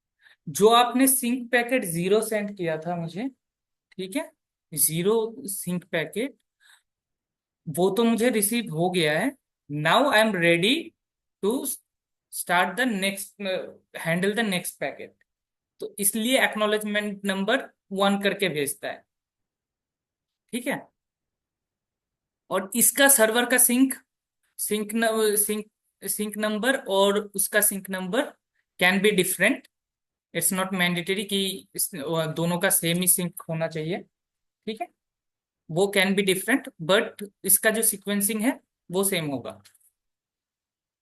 जो आपने सिंक पैकेट 0 सेंड किया था मुझे, ठीक है, 0 सिंक पैकेट, वो तो मुझे रिसीव हो गया है। Now I am ready to start the next, handle the next packet. तो इसलिए एक्नॉलेजमेंट नंबर 1 करके भेजता है। ठीक है, और इसका सर्वर का सिंक सिंक सिंक नंबर और उसका SYN number can be different. It's not mandatory कि दोनों का सेम ही सिंक होना चाहिए। ठीक है, वो कैन बी डिफरेंट, बट इसका जो सीक्वेंसिंग है वो सेम होगा।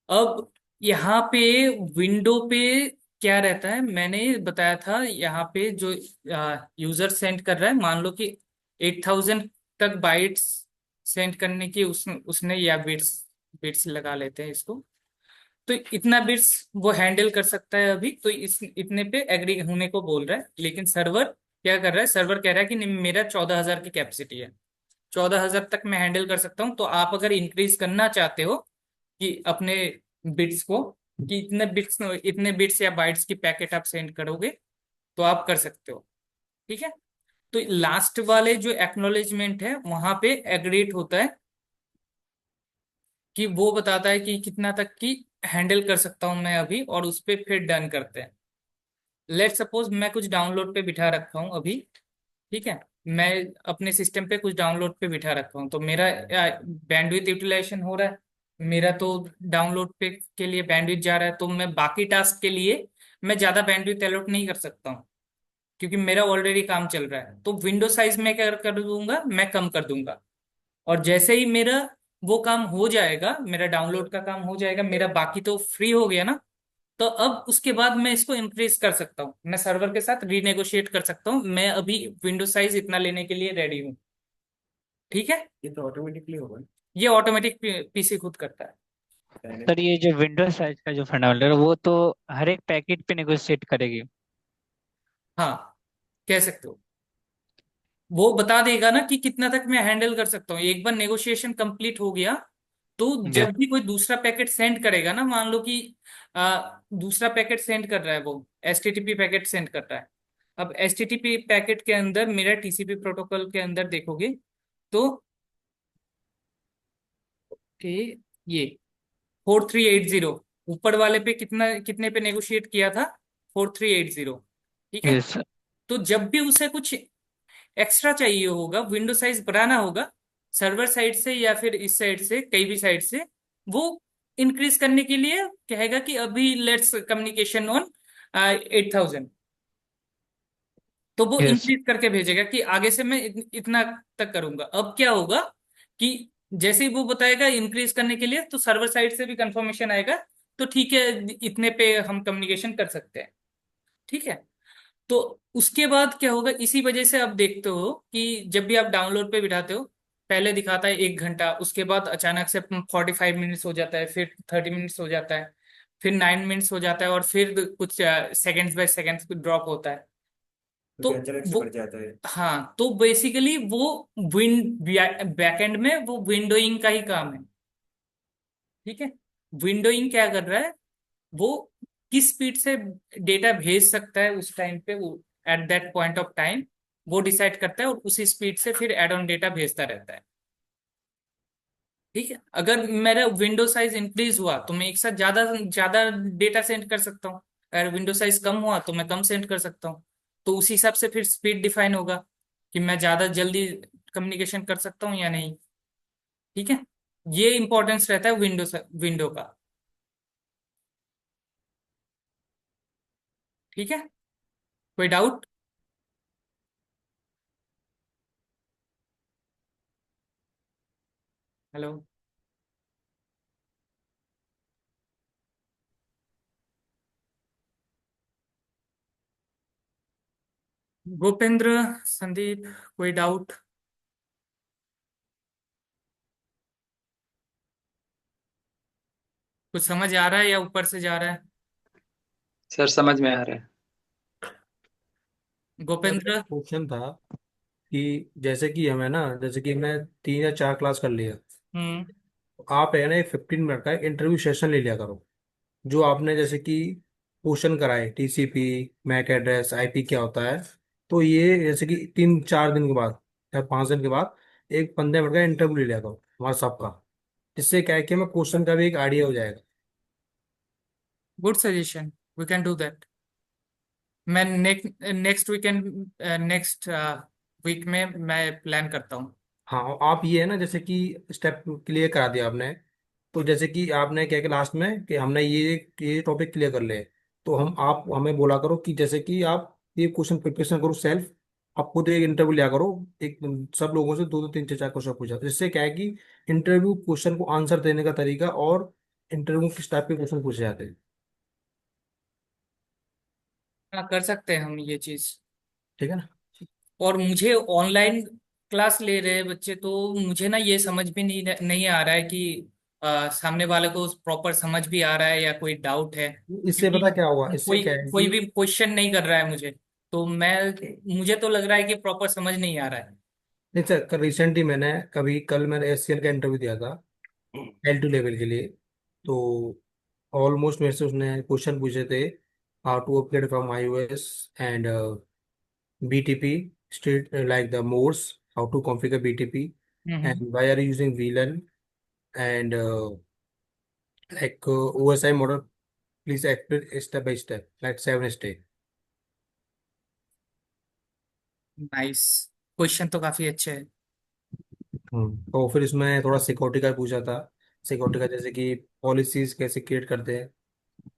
अब यहाँ पे विंडो पे क्या रहता है, मैंने बताया था, यहाँ पे जो यूजर सेंड कर रहा है, मान लो कि 8000 तक बाइट्स सेंड करने की उसने, या बिट्स, बिट्स लगा लेते हैं इसको, तो इतना बिट्स वो हैंडल कर सकता है अभी, तो इस इतने पे एग्री होने को बोल रहा है। लेकिन सर्वर क्या कर रहा है, सर्वर कह रहा है कि नहीं, मेरा 14000 की कैपेसिटी है, 14000 तक मैं हैंडल कर सकता हूँ। तो आप अगर इंक्रीज करना चाहते हो कि अपने बिट्स को, कि इतने बिट्स या बाइट्स की पैकेट आप सेंड करोगे, तो आप कर सकते हो। ठीक है, तो लास्ट वाले जो एक्नॉलेजमेंट है वहां पे एग्रीड होता है, कि वो बताता है कि कितना तक की हैंडल कर सकता हूं मैं अभी, और उस पर फिर डन करते हैं। लेट सपोज मैं कुछ डाउनलोड पे बिठा रखा हूं अभी, ठीक है, मैं अपने सिस्टम पे कुछ डाउनलोड पे बिठा रखा हूँ, तो मेरा बैंडविड्थ यूटिलाइजेशन हो रहा है, मेरा तो डाउनलोड पे के लिए बैंडविड्थ जा रहा है, तो मैं बाकी टास्क के लिए मैं ज्यादा बैंडविड्थ अलॉट नहीं कर सकता हूँ, क्योंकि मेरा ऑलरेडी काम चल रहा है। तो विंडो साइज में क्या कर दूंगा, मैं कम कर दूंगा, और जैसे ही मेरा वो काम हो जाएगा, मेरा डाउनलोड का काम हो जाएगा, मेरा बाकी तो फ्री हो गया ना, तो अब उसके बाद मैं इसको इंक्रीज कर सकता हूँ, मैं सर्वर के साथ रीनेगोशिएट कर सकता हूँ, मैं अभी विंडो साइज इतना लेने के लिए रेडी हूँ। ठीक है, ये तो ऑटोमेटिकली होगा ये ऑटोमेटिक पीसी खुद करता है। पहले। सर ये जो विंडोज साइज का जो फंडामेंटल है वो तो हर एक पैकेट पे नेगोशिएट करेगी। हाँ, कह सकते हो, वो बता देगा ना कि कितना तक मैं हैंडल कर सकता हूँ। एक बार नेगोशिएशन कंप्लीट हो गया, तो यस। जब भी कोई दूसरा पैकेट सेंड करेगा ना, मान लो कि दूसरा पैकेट सेंड कर रहा है, वो एचटीटीपी पैकेट सेंड कर रहा है। अब एचटीटीपी पैकेट के अंदर, मेरा टीसीपी प्रोटोकॉल के अंदर देखोगे तो कि ये 4380, ऊपर वाले पे कितने पे नेगोशिएट किया था, 4380। ठीक है, यस। तो जब भी उसे कुछ एक्स्ट्रा चाहिए होगा, विंडो साइज बढ़ाना होगा, सर्वर साइड से या फिर इस साइड से, कई भी साइड से, वो इंक्रीज करने के लिए कहेगा कि अभी लेट्स कम्युनिकेशन ऑन 8000, तो वो यस। इंक्रीज करके भेजेगा कि आगे से मैं इतना तक करूंगा। अब क्या होगा कि जैसे ही वो बताएगा इंक्रीज करने के लिए, तो सर्वर साइड से भी कंफर्मेशन आएगा, तो ठीक है, इतने पे हम कम्युनिकेशन कर सकते हैं। ठीक है, तो उसके बाद क्या होगा, इसी वजह से आप देखते हो कि जब भी आप डाउनलोड पे बिठाते हो, पहले दिखाता है 1 घंटा, उसके बाद अचानक से 45 मिनट्स हो जाता है, फिर 30 मिनट्स हो जाता है, फिर 9 मिनट्स हो जाता है, और फिर कुछ सेकेंड्स बाय सेकेंड्स ड्रॉप होता है। तो तो फिर अचानक से वो, बढ़ जाता है। हाँ, तो बेसिकली वो बैकएंड में वो विंडोइंग का ही काम है। ठीक है, विंडोइंग क्या कर रहा है, वो किस स्पीड से डेटा भेज सकता है उस टाइम पे, वो at that point of time वो डिसाइड करता है, और उसी स्पीड से फिर एड ऑन डेटा भेजता रहता है। ठीक है, अगर मेरा विंडो साइज इंक्रीज हुआ, तो मैं एक साथ ज्यादा ज्यादा डेटा सेंड कर सकता हूँ, अगर विंडो साइज कम हुआ तो मैं कम सेंड कर सकता हूँ। तो उसी हिसाब से फिर स्पीड डिफाइन होगा कि मैं ज्यादा जल्दी कम्युनिकेशन कर सकता हूँ या नहीं। ठीक है, ये इंपॉर्टेंस रहता है विंडो का। ठीक है, कोई डाउट? हेलो भूपेंद्र, संदीप, कोई डाउट? कुछ समझ आ रहा है या ऊपर से जा रहा है? सर समझ में आ रहा है। सर मेरा गोपेंद्र। क्वेश्चन था कि जैसे कि हमें ना, जैसे कि मैं 3 या 4 क्लास कर लिया, हम्म। आप है ना एक 15 मिनट का इंटरव्यू सेशन ले लिया करो। जो आपने जैसे कि क्वेश्चन कराए, टीसीपी, मैक एड्रेस, आईपी क्या होता है, तो ये जैसे कि 3-4 दिन के बाद या 5 दिन के बाद एक 15 मिनट का इंटरव्यू ले लिया करो हमारा सबका। इससे क्या है कि हमें क्वेश्चन का भी एक आइडिया हो जाएगा। Good suggestion, we can do that. मैं नेक्स्ट वीकेंड, नेक्स्ट वीक में मैं प्लान करता हूँ। हाँ, और आप ये है ना, जैसे कि स्टेप क्लियर करा दिया आपने, तो जैसे कि आपने क्या कि लास्ट में कि हमने ये टॉपिक क्लियर कर ले, तो हम आप हमें बोला करो कि जैसे कि आप ये क्वेश्चन प्रिपरेशन करो सेल्फ। आप खुद एक इंटरव्यू लिया करो, एक सब लोगों से 2-2 3 4 4 क्वेश्चन पूछा, जिससे क्या है कि इंटरव्यू क्वेश्चन को आंसर देने का तरीका और इंटरव्यू किस टाइप के क्वेश्चन पूछे जाते हैं। हाँ, कर सकते हैं हम ये चीज। ठीक है ना? और मुझे ऑनलाइन क्लास ले रहे हैं बच्चे, तो मुझे ना ये समझ भी नहीं आ रहा है कि सामने वाले को प्रॉपर समझ भी आ रहा है या कोई डाउट है, इससे पता क्या हुआ, क्योंकि इससे कोई क्या है कोई कि भी क्वेश्चन नहीं कर रहा है मुझे। तो मुझे तो लग रहा है कि प्रॉपर समझ नहीं आ रहा है। नहीं सर, रिसेंटली मैंने कभी कल मैंने एससीएल का इंटरव्यू दिया था L2 लेवल के लिए। तो ऑलमोस्ट मेरे से उसने क्वेश्चन पूछे थे, how to upgrade from iOS and BTP state like the modes, how to configure BTP hmm. And why are you using VLAN and like OSI model, please explain step by step like 7 step. Nice, question तो काफी अच्छे है। तो फिर इसमें थोड़ा security का पूछा था। सिक्योरिटी का जैसे कि पॉलिसीज कैसे क्रिएट करते हैं,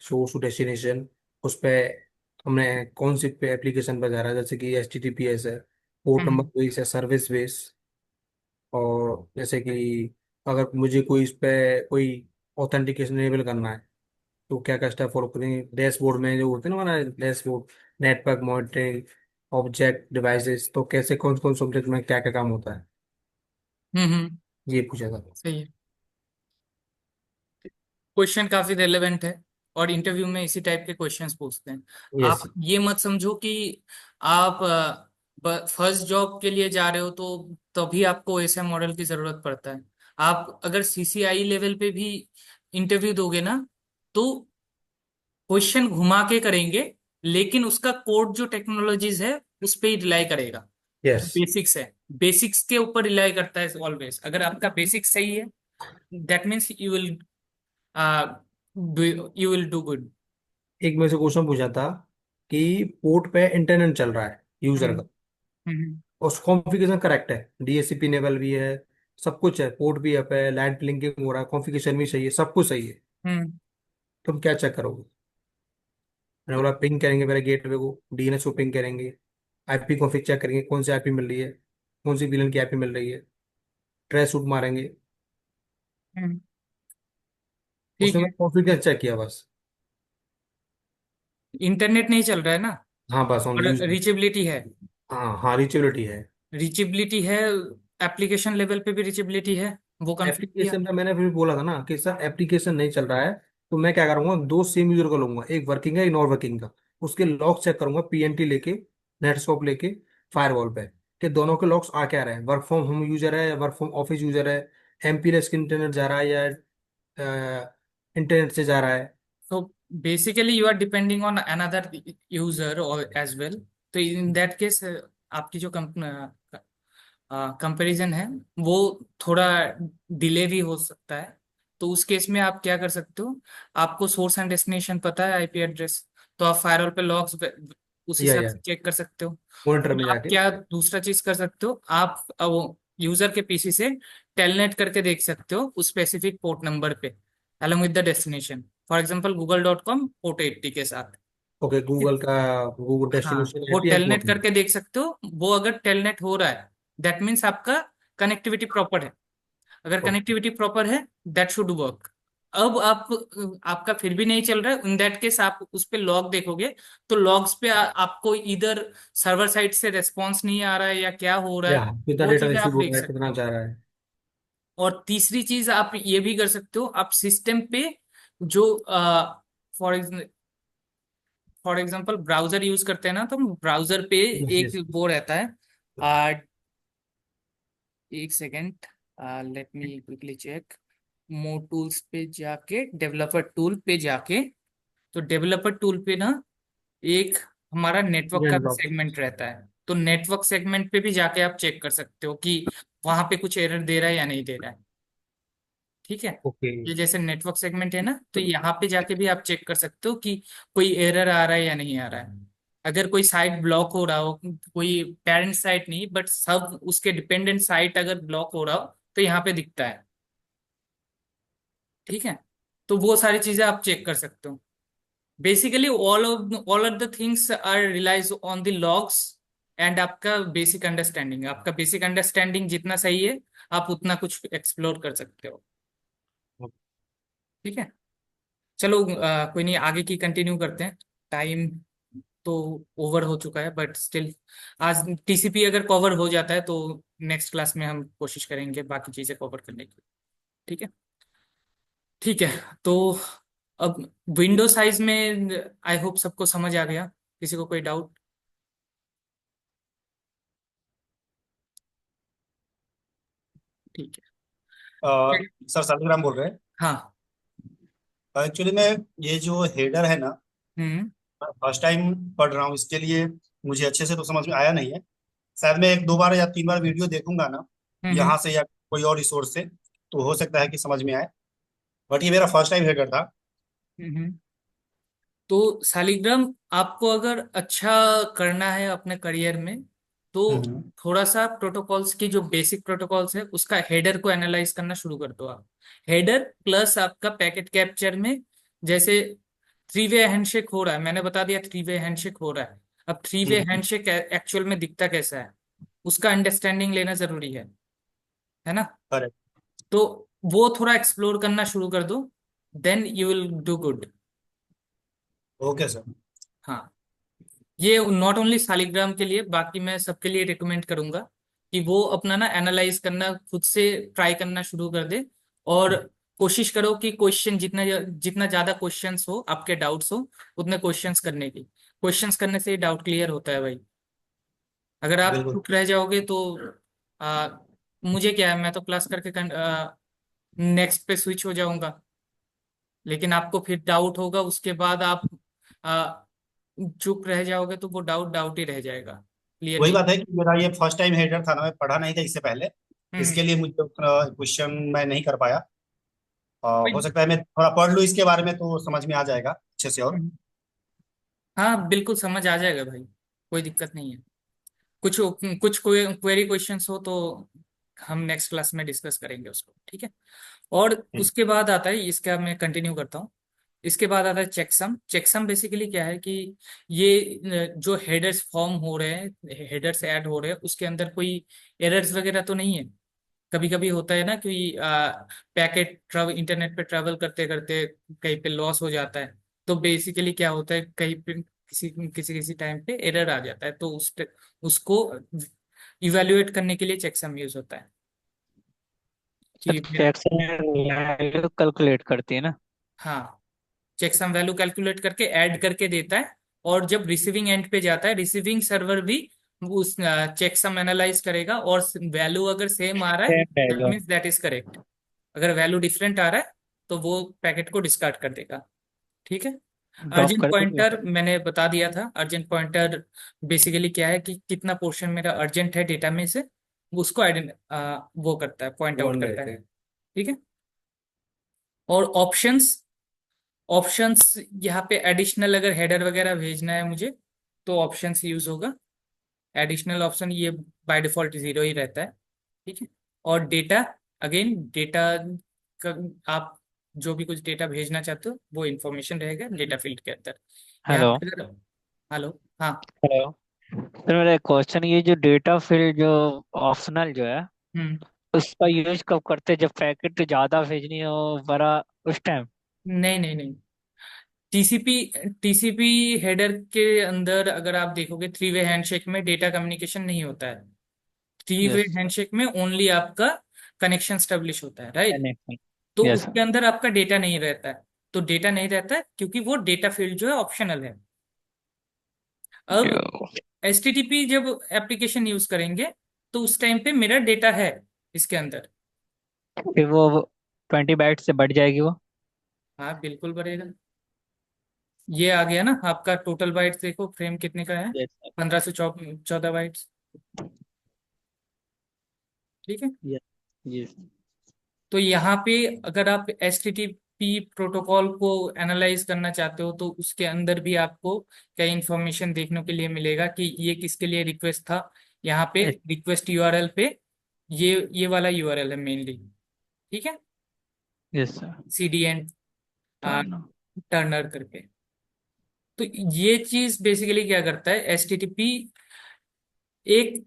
सोर्स टू डेस्टिनेशन, उस पे हमने कौन सी पे एप्लीकेशन पर जा रहा है, जैसे कि HTTPS है, पोर्ट नंबर हम्म। बेस है, सर्विस बेस। और जैसे कि अगर मुझे कोई इस पे कोई ऑथेंटिकेशन इनेबल करना है, तो क्या क्या स्टेप फॉलो करेंगे। डैशबोर्ड में जो होते हैं ना हमारा dashboard, network monitoring, object devices, तो कैसे कौन कौन से ऑब्जेक्ट में क्या क्या काम होता है, हम्म। ये पूछा था। सही है, क्वेश्चन काफी रेलेवेंट है और इंटरव्यू में इसी टाइप के क्वेश्चंस पूछते हैं। यस। आप ये मत समझो कि आप फर्स्ट जॉब के लिए जा रहे हो तो तभी आपको ऐसे मॉडल की जरूरत पड़ता है। आप अगर CCI लेवल पे भी इंटरव्यू दोगे ना, तो क्वेश्चन घुमा के करेंगे, लेकिन उसका कोड जो टेक्नोलॉजीज है उस पे ही रिलाई करेगा। यस। बेसिक्स है, बेसिक्स के ऊपर रिलाई करता है ऑलवेज। अगर आपका बेसिक सही है, that means you will do good. एक में से क्वेश्चन पूछा था कि पोर्ट पे इंटरनेट चल रहा है यूजर हम्म। का, हम्म। और कॉन्फ़िगरेशन करेक्ट है, DHCP इनेबल भी है, सब कुछ है, पोर्ट भी अप है, लाइट ब्लिंकिंग हो रहा है, कॉन्फ़िगरेशन भी सही है, सब कुछ सही है। हम्म। तुम क्या चेक करोगे? मैंने बोला पिंग करेंगे पहले गेटवे को, DNS को पिंग करेंगे, IP कॉन्फ़िग चेक करेंगे कौन सी IP मिल रही है, कौन सी विलन की IP मिल रही है, ट्रेस सूट मारेंगे। हम्म। ठीक उसमें है, मैं कॉन्फ़िगरेशन चेक किया बस। इंटरनेट नहीं चल रहा है ना, हाँ बस ऑन और यूज। रीचेबिलिटी है। हाँ हाँ, रीचेबिलिटी है। रीचेबिलिटी है, एप्लीकेशन लेवल पे भी रीचेबिलिटी है, वो कंफर्म किया। एप्लीकेशन का मैंने फिर बोला था ना कि सर एप्लीकेशन नहीं चल रहा है, तो मैं क्या करूंगा, 2 सेम यूजर का लूंगा, एक वर्किंग है एक नॉन वर्किंग का। उसके लॉग चेक करूंगा PNT लेके, नेटस्कॉप लेके, फायरवॉल पे, कि दोनों के लॉग्स आ क्या रहे हैं, वर्क फ्रॉम होम यूजर है या वर्क फ्रॉम ऑफिस यूजर है, MPLS के इंटरनेट जा रहा है या इंटरनेट से जा रहा है। So basically you are depending on another user or as well. तो in that case आपकी जो कंपैरिजन है वो थोड़ा डिले भी हो सकता है। तो उस केस में आप क्या कर सकते हो, आपको सोर्स एंड डेस्टिनेशन पता है, IP एड्रेस, तो आप फायरवॉल पे लॉग्स उस हिसाब या से चेक कर सकते हो। मॉनिटर में आप जाके। क्या दूसरा चीज कर सकते हो, आप वो यूजर के PC से टेलनेट करके देख सकते हो उस स्पेसिफिक पोर्ट नंबर पे, along with the destination. For example Google.com port 80 के साथ। ओके, गूगल का गूगल हाँ, डेस्टिनेशन वो एपीआई टेलनेट पोर्टल। करके देख सकते हो। वो अगर टेलनेट हो रहा है, दैट मीन्स आपका कनेक्टिविटी प्रॉपर है। अगर ओके। कनेक्टिविटी प्रॉपर है, दैट शुड वर्क। अब आप आपका फिर भी नहीं चल रहा है, इन दैट केस आप उस पे लॉग देखोगे, तो लॉग्स पे आपको इधर सर्वर साइड से रेस्पॉन्स नहीं आ रहा है या क्या हो रहा या है, कितना वो डेटा चीजें रिसीव आप हो देख रहा है, सकते कितना हो। जा रहा है। और तीसरी चीज आप ये भी कर सकते हो, आप सिस्टम पे जो for for example browser use करते हैं ना, तो ब्राउजर पे यस एक यस। वो रहता है। आ, एक second, let me quickly check. More tools पे जाके, डेवलपर टूल पे जाके, तो डेवलपर टूल पे ना एक हमारा नेटवर्क का भी ब्लॉक। सेगमेंट रहता है। तो नेटवर्क सेगमेंट पे भी जाके आप चेक कर सकते हो कि वहां पे कुछ एरर दे रहा है या नहीं दे रहा है। ठीक है। ओके। ये जैसे नेटवर्क सेगमेंट है ना, तो यहाँ पे जाके भी आप चेक कर सकते हो कि कोई एरर आ रहा है या नहीं आ रहा है। अगर कोई साइट ब्लॉक हो रहा हो, कोई पेरेंट साइट नहीं बट सब उसके डिपेंडेंट साइट अगर ब्लॉक हो रहा हो, तो यहाँ पे दिखता है। ठीक है। तो वो सारी चीजें आप चेक कर सकते हो। Basically all of the things are relies on the logs and आपका बेसिक अंडरस्टैंडिंग। आपका बेसिक अंडरस्टैंडिंग जितना सही है, आप उतना कुछ एक्सप्लोर कर सकते हो। ठीक है। चलो, कोई नहीं, आगे की कंटिन्यू करते हैं। टाइम तो ओवर हो चुका है, बट स्टिल आज टीसीपी अगर कवर हो जाता है तो नेक्स्ट क्लास में हम कोशिश करेंगे बाकी चीजें कवर करने की। ठीक है। ठीक है। तो अब विंडो साइज में आई होप सबको समझ आ गया। किसी को कोई डाउट? ठीक है। सर सालिग्राम बोल रहे हैं। हाँ। एक्चुअली में ये जो हेडर है ना, हम्म। फर्स्ट टाइम पढ़ रहा हूँ, इसके लिए मुझे अच्छे से तो समझ में आया नहीं है। शायद मैं एक दो बार या तीन बार वीडियो देखूंगा ना, हम्म। यहाँ से या कोई और रिसोर्स से, तो हो सकता है कि समझ में आए। बट ये मेरा फर्स्ट टाइम हेडर था। हम्म। तो शालिग्राम आपको अगर अच्छा करना है अपने करियर में, तो हम्म। थोड़ा सा प्रोटोकॉल्स की जो बेसिक प्रोटोकॉल्स है उसका हेडर को एनालाइज करना शुरू कर दो आप। हेडर प्लस आपका पैकेट कैप्चर में, जैसे थ्री वे हैंडशेक हो रहा है, मैंने बता दिया थ्री वे हैंडशेक हो रहा है। अब थ्री वे हम्म। हैंडशेक एक्चुअल में दिखता कैसा है, उसका अंडरस्टैंडिंग लेना जरूरी है ना। करेक्ट। तो वो थोड़ा एक्सप्लोर करना शुरू कर दो, then you will do good. Okay sir. हाँ, ये नॉट ओनली शालिग्राम के लिए, बाकी मैं सबके लिए रिकमेंड करूंगा कि वो अपना ना एनालाइज करना खुद से ट्राई करना शुरू कर दे। और कोशिश करो कि क्वेश्चन जितना जितना ज्यादा क्वेश्चंस हो, आपके डाउट्स हो, उतने क्वेश्चंस करने की। क्वेश्चंस करने से ही डाउट क्लियर होता है भाई। अगर आप बिल्कुल। चुप रह जाओगे तो आ, मुझे क्या है, मैं तो क्लास करके नेक्स्ट पे स्विच हो जाऊंगा। लेकिन आपको फिर डाउट होगा, उसके बाद आप आ, चुप रह जाओगे तो वो डाउट डाउट ही रह जाएगा, क्लियर वही नहीं। बात है कि मेरा ये फर्स्ट टाइम हेडर था ना, मैं पढ़ा नहीं था इससे पहले। हम्म। इसके लिए मुझे क्वेश्चन मैं नहीं कर पाया। हो कोई- सकता है मैं थोड़ा पढ़ लूँ इसके बारे में, तो समझ में आ जाएगा अच्छे से। और हम्म। हाँ, बिल्कुल समझ आ जाएगा भाई, कोई दिक्कत नहीं है। कुछ कुछ क्वेरी क्वेश्चंस हो तो हम नेक्स्ट क्लास में डिस्कस करेंगे उसको। ठीक है। और उसके बाद आता है, इसका मैं कंटिन्यू करता हूँ। इसके बाद आता है चेकसम। चेकसम बेसिकली क्या है कि ये जो हेडर्स फॉर्म हो रहे हैं, हेडर्स ऐड हो रहे हैं, उसके अंदर कोई एरर्स वगैरह तो नहीं है। कभी कभी होता है ना कि पैकेट ट्रेवल, इंटरनेट पे ट्रेवल करते करते कहीं पे लॉस हो जाता है। तो बेसिकली क्या होता है, कहीं पे किसी किसी किसी टाइम पे एरर आ जाता है, तो उसको इवेल्युएट करने के लिए चेकसम यूज होता है कि मेरा। चेक्स वैल्यू कैलकुलेट करती है ना। हाँ, चेकसम वैल्यू कैलकुलेट करके ऐड करके देता है। और जब रिसीविंग एंड पे जाता है, रिसीविंग सर्वर भी उस चेकसम एनालाइज करेगा, और वैल्यू अगर सेम आ रहा है, सेम दैट रहेगा। Means that is correct. अगर वैल्यू डिफरेंट आ रहा है, तो वो पैकेट को डिस्कार्ड कर देगा। ठीक है। ड्रॉप अर्जेंट कर देगा। पॉइंटर मैंने बता दिया था। अर्जेंट पॉइंटर बेसिकली क्या है कि कितना पोर्शन मेरा अर्जेंट है डेटा में से, उसको वो करता है, पॉइंट आउट वन करता रहते है। हैं। ठीक है। और ऑप्शंस, ऑप्शंस यहाँ पे एडिशनल अगर हेडर वगैरह भेजना है मुझे, तो ऑप्शंस यूज होगा। एडिशनल ऑप्शन ये बाय डिफॉल्ट जीरो ही रहता है। ठीक है। और डेटा, अगेन डेटा का, आप जो भी कुछ डेटा भेजना चाहते हो वो इंफॉर्मेशन रहेगा डेटा फील्ड के अंदर। यहाँ हेलो। पे अगर, हेलो, हाँ। हेलो सर, मेरा एक क्वेश्चन, ये जो डेटा फील्ड जो ऑप्शनल जो है, हम्म। उसका यूज कब करते हैं? जब पैकेट ज्यादा भेजनी हो बड़ा, उस टाइम? नहीं नहीं नहीं, टीसीपी टीसीपी हेडर के अंदर अगर आप देखोगे, थ्री वे हैंडशेक में डेटा कम्युनिकेशन नहीं होता है। Three way yes. हैंडशेक में ओनली आपका कनेक्शन स्टेब्लिश होता है, राइट। कनेक्शन। तो यस उसके सर। अंदर आपका डेटा नहीं रहता है। तो डेटा नहीं रहता है क्योंकि वो डेटा फील्ड जो है ऑप्शनल है। अब एचटीटीपी जब एप्लीकेशन यूज करेंगे तो उस टाइम पे मेरा डेटा है इसके अंदर। फिर वो 20 बाइट से बढ़ जाएगी वो? हाँ बिल्कुल बढ़ेगा। ये आ गया ना आपका टोटल बाइट्स, देखो फ्रेम कितने का है, यस सर। 15 से 14 बाइट्स। ठीक है। यस। यस। तो यहाँ पे अगर आप एचटीटीपी प्रोटोकॉल को एनालाइज करना चाहते हो तो उसके अंदर भी आपको कई इंफॉर्मेशन देखने के लिए मिलेगा कि ये किसके लिए रिक्वेस्ट था। यहाँ पे रिक्वेस्ट यूआरएल पे ये वाला यूआरएल है मेनली। ठीक है। Yes sir. CD and turn. Turner करके। तो ये चीज बेसिकली क्या करता है, एचटीटीपी एक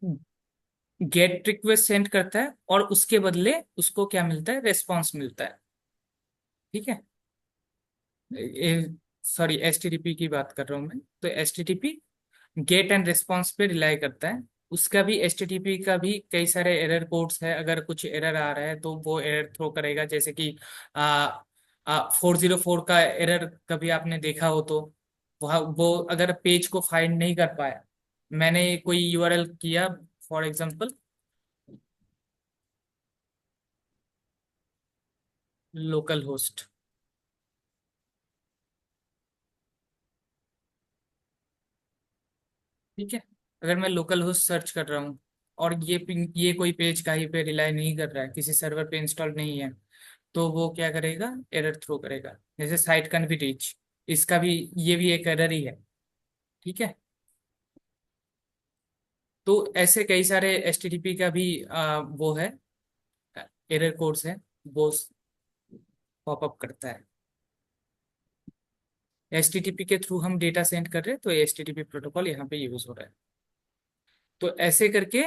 गेट रिक्वेस्ट सेंड करता है और उसके बदले उसको क्या मिलता है, रेस्पॉन्स मिलता है। ठीक है। सॉरी, एचटीटीपी की बात कर रहा हूं मैं। तो एचटीटीपी गेट एंड रिस्पॉन्स पे रिलाई करता है। उसका भी, एचटीटीपी का भी कई सारे एरर कोड्स है। अगर कुछ एरर आ रहा है तो वो एरर थ्रो करेगा, जैसे कि 404 का एरर कभी आपने देखा हो तो वह वो अगर पेज को फाइंड नहीं कर पाया, मैंने कोई यूआरएल किया फॉर एग्जांपल लोकल होस्ट, ठीक है। अगर मैं लोकल होस्ट सर्च कर रहा हूँ और ये कोई पेज कहीं पे रिलाई नहीं कर रहा है, किसी सर्वर पे इंस्टॉल नहीं है, तो वो क्या करेगा, एरर थ्रो करेगा। जैसे साइट कैन बी रीच, इसका भी, ये भी एक एरर ही है। ठीक है। तो ऐसे कई सारे एचटीटीपी का भी वो है, एरर कोड्स है, वो पॉपअप करता है। एचटीटीपी के थ्रू हम डेटा सेंड कर रहे हैं तो एचटीटीपी प्रोटोकॉल यहाँ पे यूज हो रहा है। तो ऐसे करके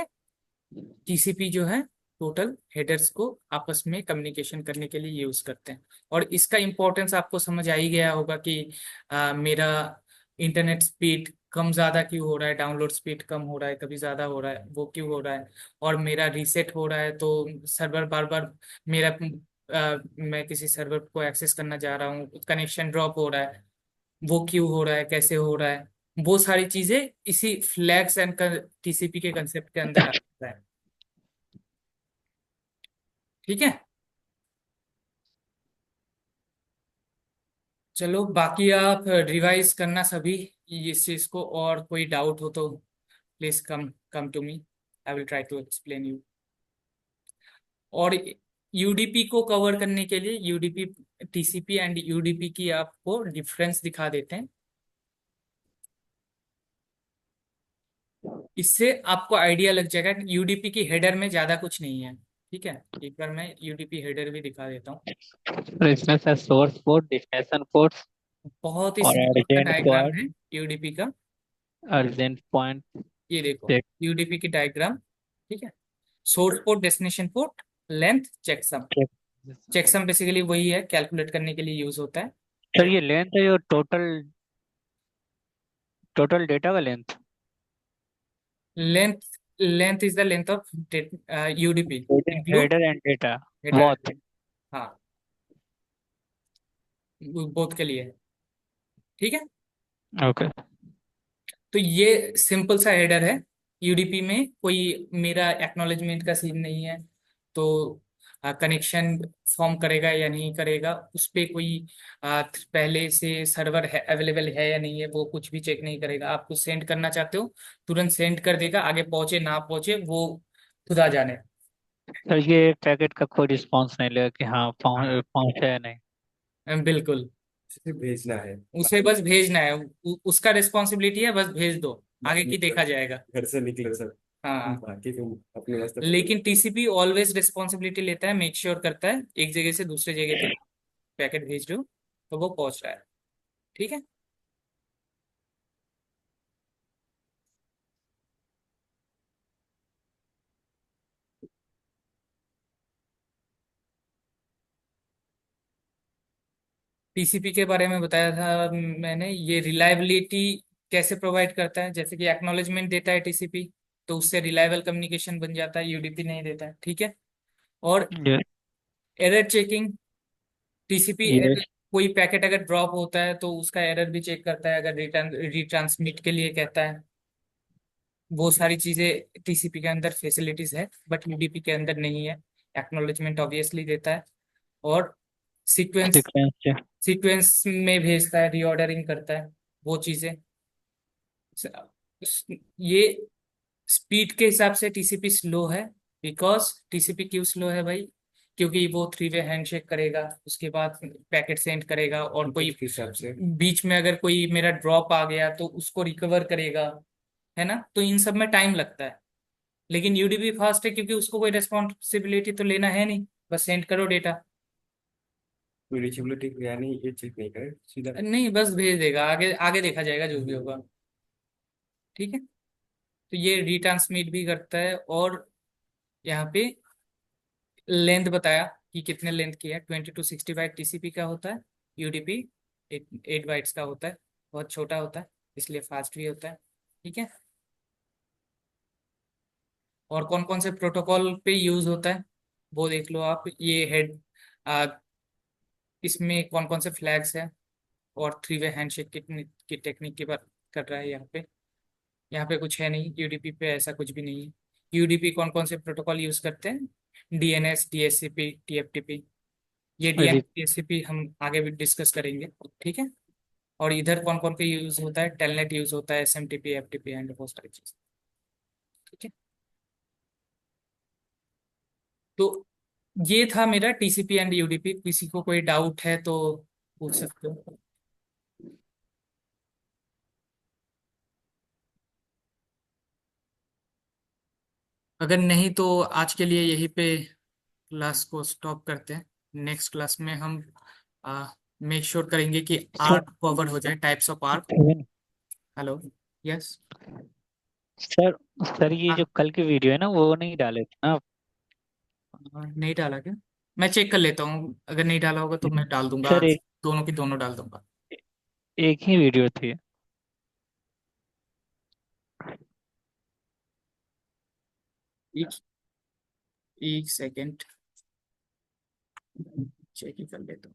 टीसीपी जो है टोटल हेडर्स को आपस में कम्युनिकेशन करने के लिए यूज करते हैं। और इसका इंपॉर्टेंस आपको समझ आ ही गया होगा कि मेरा इंटरनेट स्पीड कम ज्यादा क्यों हो रहा है, डाउनलोड स्पीड कम हो रहा है, कभी ज्यादा हो रहा है, वो क्यों हो रहा है। और मेरा रीसेट हो रहा है तो सर्वर बार बार मेरा मैं किसी सर्वर को एक्सेस करना चाह रहा हूँ, कनेक्शन ड्रॉप हो रहा है, वो क्यों हो रहा है, कैसे हो रहा है। वो सारी चीजें इसी फ्लैग्स एंड टीसीपी के कंसेप्ट के अंदर आता है। ठीक है। चलो बाकी आप रिवाइज करना सभी इस चीज को, और कोई डाउट हो तो please come come to me, I will try to explain you. और यूडीपी को कवर करने के लिए यूडीपी, टीसीपी एंड यूडीपी की आपको डिफरेंस दिखा देते हैं। इससे आपको आइडिया लग जाएगा कि यूडीपी की हेडर में ज्यादा कुछ नहीं है। ठीक है। एक बार मैं यूडीपी हेडर भी दिखा देता हूँ। तो इसमें sir source port, destination port बहुत ही और सिंपल सा अर्जेंट डायग्राम पॉइंट। है यूडीपी का। Urgent point. ये देखो यूडीपी की डायग्राम। ठीक है। Source port, destination port, length, checksum. Checksum basically वही है, कैलकुलेट करने के लिए यूज होता है। सर ये लेंथ है, जो टोटल टोटल डेटा का length? Length, length is the length of UDP include header and data header. बहुत। हाँ, बोथ के लिए। ठीक है। ओके। तो ये सिंपल सा हेडर है। यूडीपी में कोई मेरा एक्नॉलेजमेंट का सीन नहीं है। तो कनेक्शन फॉर्म करेगा या नहीं करेगा, उस पे कोई पहले से सर्वर है अवेलेबल है या नहीं है, वो कुछ भी चेक नहीं करेगा। आप कुछ सेंड करना चाहते हो तुरंत सेंड कर देगा, आगे पहुंचे ना पहुंचे वो खुदा जाने। सर ये पैकेट का कोई रिस्पांस नहीं लेगा कि हाँ हाँ पहुंचा है नहीं? बिल्कुल। सिर्फ भेजना है। उसे बस भेजना है, उसका रिस्पॉन्सिबिलिटी है, बस भेज दो, आगे की देखा जाएगा। घर से निकले सर, हाँ। बाकी तुम अपने वास्ते पकड़ो। लेकिन टीसीपी ऑलवेज रिस्पॉन्सिबिलिटी लेता है, मेक श्योर करता है एक जगह से दूसरे जगह पे पैकेट भेज रहे हो तो वो पहुंच रहा है। ठीक है। टीसीपी के बारे में बताया था मैंने। ये रिलायबिलिटी कैसे प्रोवाइड करता है, जैसे कि एक्नॉलेजमेंट देता है टीसीपी, तो उससे रिलायबल कम्युनिकेशन बन जाता है, यूडीपी नहीं देता है, ठीक है। और ये एरर चेकिंग, टीसीपी ये कोई पैकेट अगर ड्रॉप होता है तो उसका एरर भी चेक करता है, अगर रिटर्न रिट्रांसमिट के लिए कहता है। वो सारी चीजें टीसीपी के अंदर फैसिलिटीज है, बट यूडीपी के अंदर नहीं है। एक्नॉलेजमेंट ऑब्वियसली देता है, और सीक्वेंस सीक्वेंस। सीक्वेंस में भेजता है, रीऑर्डरिंग करता है, वो चीजें। ये स्पीड के हिसाब से टीसीपी स्लो है। बिकॉज टीसीपी क्यों स्लो है भाई? क्योंकि वो थ्री वे हैंडशेक करेगा, उसके बाद पैकेट सेंड करेगा, और कोई के हिसाब से। बीच में अगर कोई मेरा ड्रॉप आ गया तो उसको रिकवर करेगा, है ना। तो इन सब में टाइम लगता है। लेकिन यूडीपी फास्ट है क्योंकि उसको कोई रेस्पॉन्सिबिलिटी तो लेना है नहीं, बस सेंड करो डेटा। कोई रीचेबिलिटी यानी ये चेक नहीं करे सीधा। नहीं, बस भेज देगा, आगे आगे देखा जाएगा जो भी होगा, ठीक है। तो ये रिट्रांसमिट भी करता है। और यहाँ पे लेंथ बताया कि कितने लेंथ की है, 20 to 60 बाइट टीसीपी का होता है। यूडीपी 8 बाइट्स का होता है, बहुत छोटा होता है, इसलिए फास्ट भी होता है, ठीक है। और कौन कौन से प्रोटोकॉल पे यूज होता है वो देख लो आप। ये हेड, इसमें कौन कौन से फ्लैग्स है, और थ्री वे हैंडशेक की टेक्निक की बात कर रहा है यहाँ पे। यहाँ पे कुछ है नहीं, यूडीपी पे ऐसा कुछ भी नहीं है। यूडीपी कौन कौन से प्रोटोकॉल यूज करते हैं? DNS, DHCP, TFTP. ये डीएनएस डीएचसीपी हम आगे भी डिस्कस करेंगे, ठीक है। और इधर कौन कौन के यूज होता है? टेलनेट यूज होता है, एसएमटीपी, एफटीपी एंड वो सारी चीज, ठीक है। तो ये था मेरा टीसीपी एंड यूडीपी। किसी को कोई डाउट है तो पूछ सकते हो। अगर नहीं तो आज के लिए यहीं पे क्लास को स्टॉप करते हैं। नेक्स्ट क्लास में हम मेक श्योर करेंगे कि सर आर्क कवर हो जाए, types of arc. Hello, yes. Sir sir ये जो कल की वीडियो है ना वो नहीं डाले थे ना आप? नहीं डाला क्या? मैं चेक कर लेता हूँ, अगर नहीं डाला होगा तो मैं डाल दूंगा सर आज। दोनों की दोनों डाल दूंगा। एक ही वीडियो थी। एक एक सेकेंड, चेक ही कर लेता हूँ।